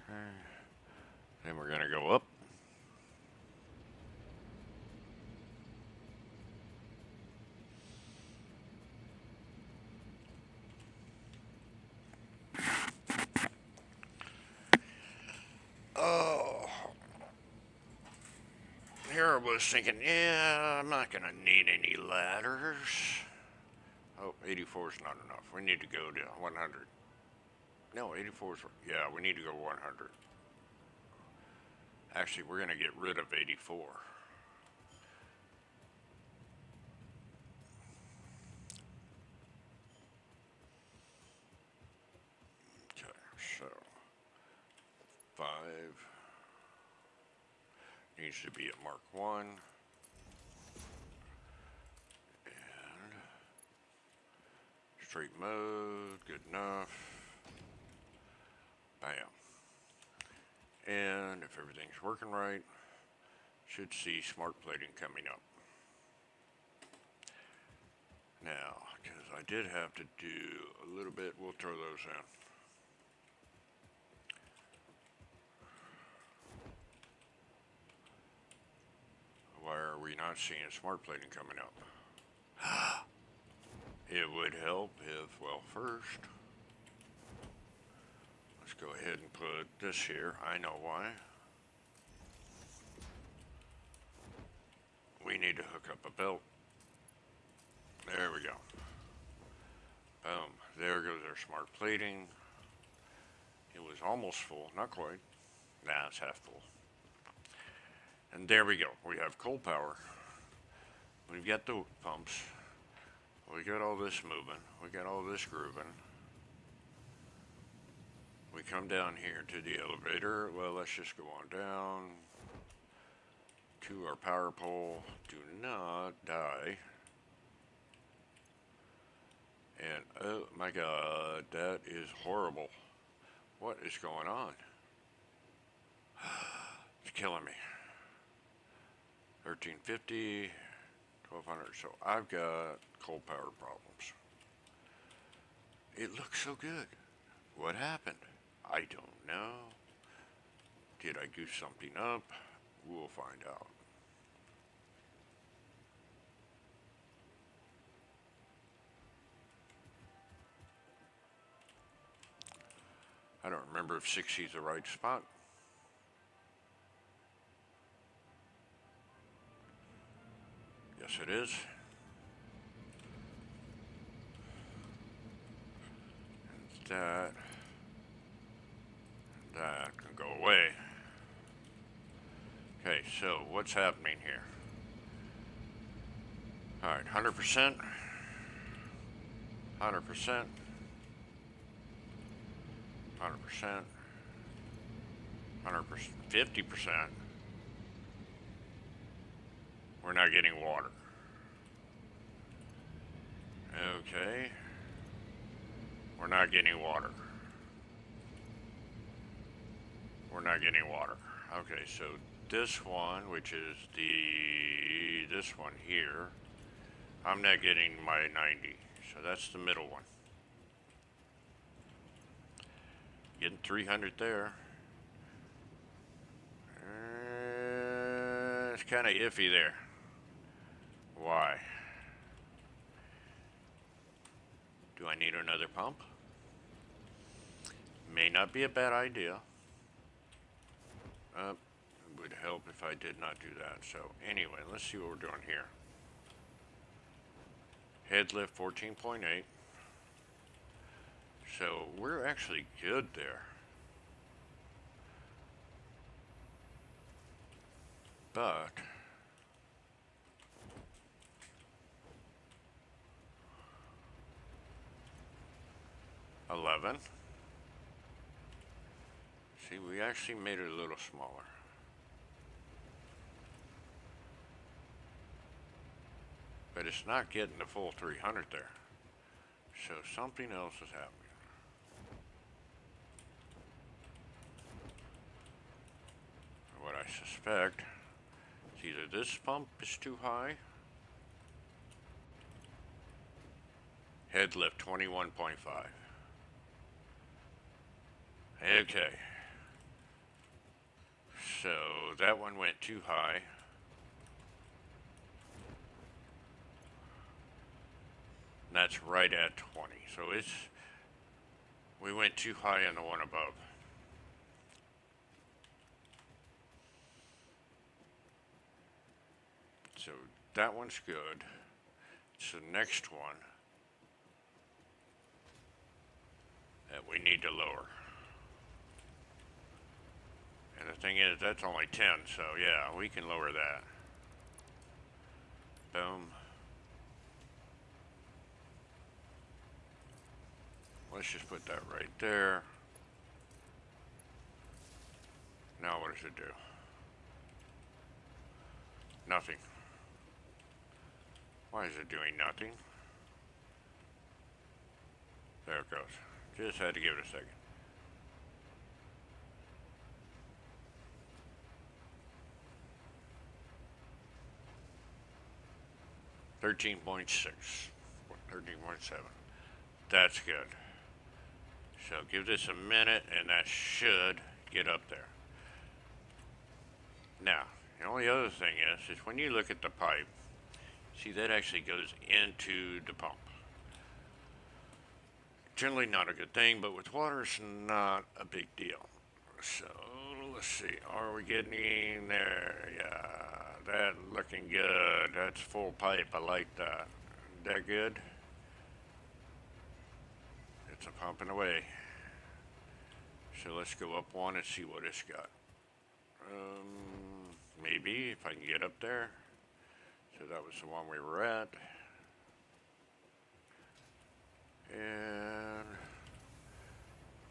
Okay. Then we're going to go up. Oh. Here I was thinking, yeah, I'm not going to need any ladders. Oh, 84 is not enough. We need to go to 100. No, 84 is, yeah, we need to go 100. Actually, we're going to get rid of 84. Okay, so 5 needs to be at Mark 1. And straight mode, good enough. Bam. And if everything's working right, should see smart plating coming up. Now, because I did have to do a little bit, we'll throw those in. Why are we not seeing smart plating coming up? It would help if, well, first, let's go ahead and put this here. I know why. We need to hook up a belt. There we go. Boom. There goes our smart plating. It was almost full. Not quite. Nah, it's half full. And there we go. We have cold power. We've got the pumps. We got all this moving. We got all this grooving. We come down here to the elevator. Well, let's just go on down to our power pole. Do not die. And oh my God, that is horrible. What is going on? It's killing me. 1350, 1200. So I've got cold power problems. It looks so good. What happened? I don't know. Did I goose something up? We'll find out. I don't remember if 60 is the right spot. Yes, it is. And that can go away. Okay, so what's happening here? All right, 100%, 100%, 100%, 100%, 50%. We're not getting water. Okay. We're not getting water. not getting water. Okay, so this one, which is this one here, I'm not getting my 90. So that's the middle one. Getting 300 there. It's kind of iffy there. Why? Do I need another pump? May not be a bad idea. It would help if I did not do that. So anyway, let's see what we're doing here. Head lift 14.8. So we're actually good there. But $11. See, we actually made it a little smaller. But it's not getting the full 300 there. So something else is happening. What I suspect is either this pump is too high. Head lift 21.5. Okay. So that one went too high. And that's right at 20. So we went too high on the one above. So that one's good. It's the next one that we need to lower. And the thing is, that's only 10, so yeah, we can lower that. Boom. Let's just put that right there. Now what does it do? Nothing. Why is it doing nothing? There it goes. Just had to give it a second. $13.6, 13.7. That's good. So give this a minute and that should get up there. Now, the only other thing is when you look at the pipe, see that actually goes into the pump. Generally not a good thing, but with water it's not a big deal. So let's see, are we getting there? Yeah, that looking good. That's full pipe, I like that. That good? It's a pumping away. So let's go up one and see what it's got. Maybe if I can get up there. So that was the one we were at. And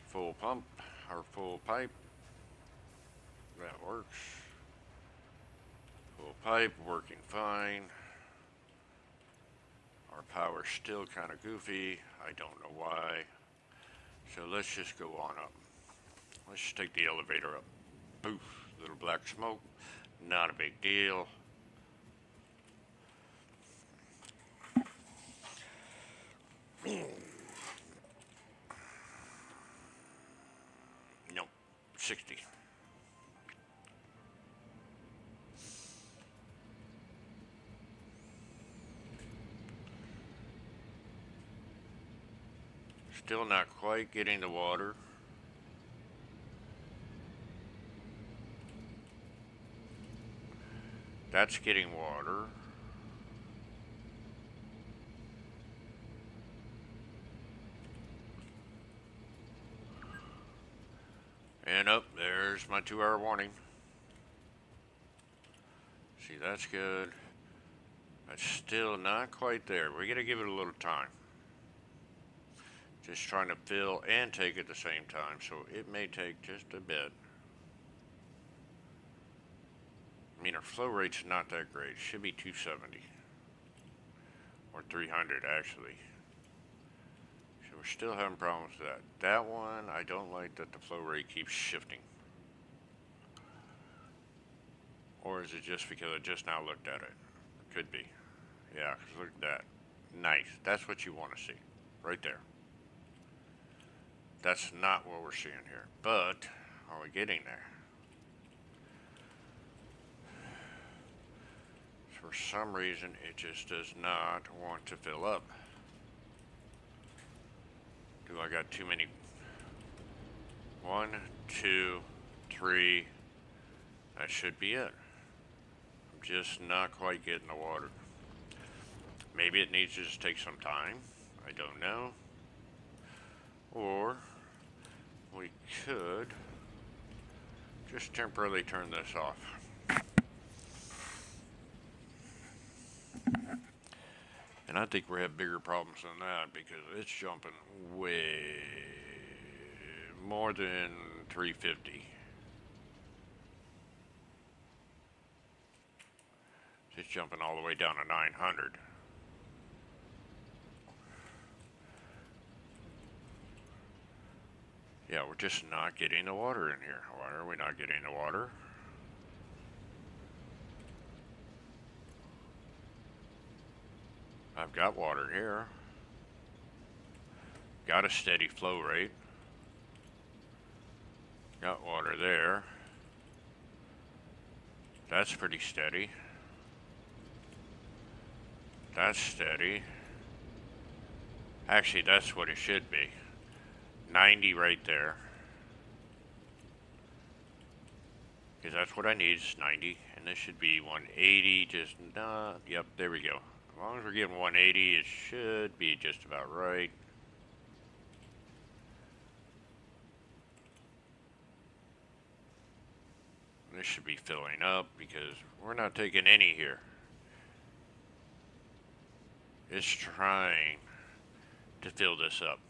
full pump, or full pipe. That works. Full pipe, working fine. Our power's still kind of goofy. I don't know why. So let's just go on up. Let's just take the elevator up. Poof, little black smoke. Not a big deal. Nope, 60. Still not quite getting the water. That's getting water. And up there's my 2-hour warning. See, that's good. But still not quite there. We gotta give it a little time. Just trying to fill and take at the same time, so it may take just a bit. I mean, our flow rate's not that great. It should be 270. Or 300, actually. So we're still having problems with that. That one, I don't like that the flow rate keeps shifting. Or is it just because I just now looked at it? Could be. Yeah, 'cause look at that. Nice. That's what you want to see. Right there. That's not what we're seeing here. But, are we getting there? For some reason, it just does not want to fill up. Do I got too many? 1, 2, 3. That should be it. I'm just not quite getting the water. Maybe it needs to just take some time. I don't know. Or we could just temporarily turn this off. And I think we have bigger problems than that because it's jumping way more than 350. It's jumping all the way down to 900. Yeah, we're just not getting the water in here. Why are we not getting the water? I've got water here. Got a steady flow rate. Got water there. That's pretty steady. That's steady. Actually, that's what it should be. 90 right there. Because that's what I need is 90. And this should be 180. Just, yep, there we go. As long as we're getting 180, it should be just about right. This should be filling up because we're not taking any here. It's trying to fill this up.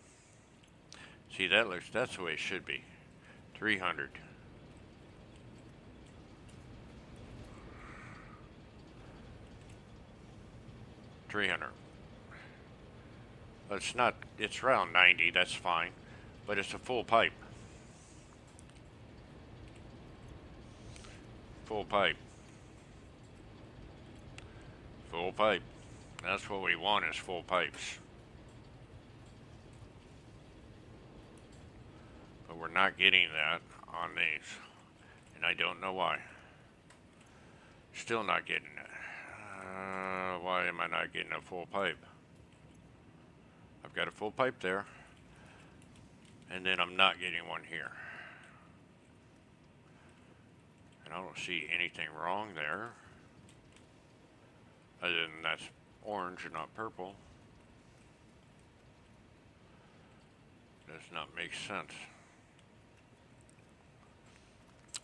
See, that's the way it should be. 300. It's around 90, that's fine. But it's a full pipe. Full pipe. Full pipe. That's what we want is full pipes. But we're not getting that on these. And I don't know why. Still not getting it. Why am I not getting a full pipe? I've got a full pipe there. And then I'm not getting one here. And I don't see anything wrong there. Other than that's orange and not purple. Does not make sense.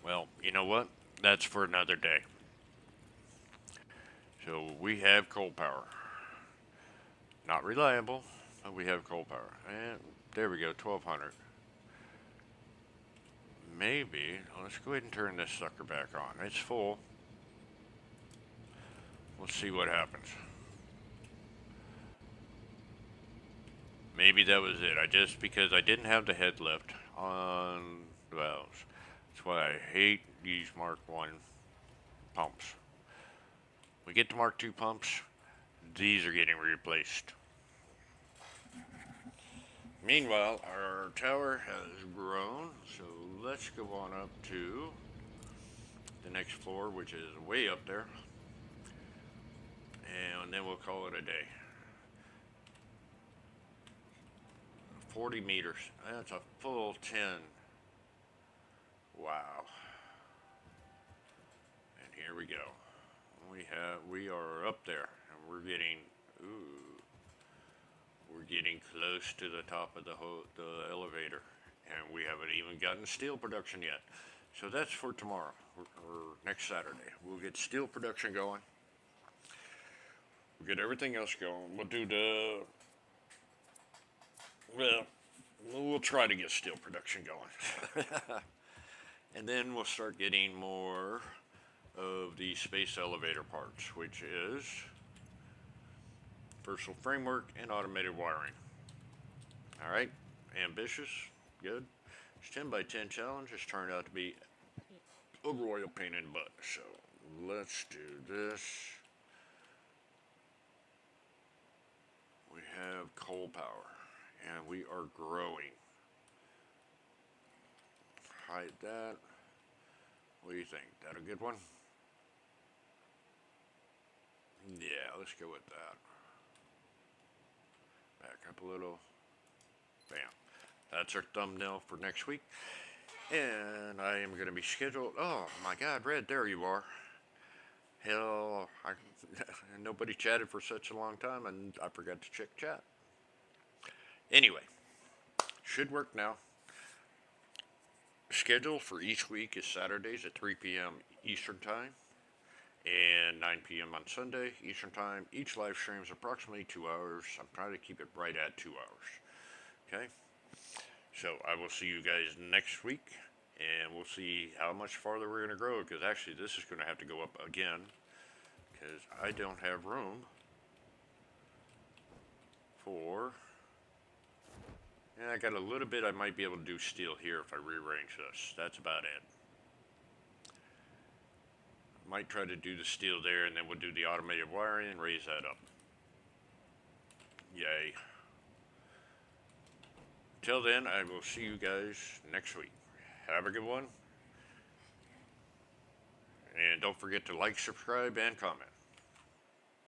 Well, you know what? That's for another day. So we have coal power. Not reliable, but we have coal power. And there we go, 1200. Maybe, let's go ahead and turn this sucker back on. It's full. Let's see what happens. Maybe that was it. Because I didn't have the head lift on the valves. That's why I hate these Mark 1 pumps. We get to Mark 2 pumps, these are getting replaced. Meanwhile, our tower has grown, so let's go on up to the next floor, which is way up there. And then we'll call it a day. 40 meters. That's a full 10. Wow. And here we go. We are up there, and we're getting close to the top of the elevator, and we haven't even gotten steel production yet. So that's for tomorrow or next Saturday. We'll get steel production going. We'll get everything else going. We'll try to get steel production going. And then we'll start getting more of the space elevator parts, which is versatile framework and automated wiring. All right, ambitious, good. This 10 by 10 challenge has turned out to be a royal pain in the butt. So let's do this. We have coal power, and we are growing. Hide that. What do you think? That a good one? Yeah, let's go with that. Back up a little. Bam. That's our thumbnail for next week. And I am going to be scheduled. Oh my God, Red, there you are. Hell, nobody chatted for such a long time, and I forgot to check chat. Anyway, should work now. Schedule for each week is Saturdays at 3 p.m. Eastern Time and 9 p.m. on Sunday Eastern Time. Each live stream is approximately 2 hours. I'm trying to keep it right at 2 hours. Okay? So I will see you guys next week, and we'll see how much farther we're going to grow, because actually this is going to have to go up again, because I don't have room for... And I got a little bit I might be able to do steel here if I rearrange this. That's about it. Might try to do the steel there, and then we'll do the automated wiring and raise that up. Yay. Till then, I will see you guys next week. Have a good one. And don't forget to like, subscribe, and comment.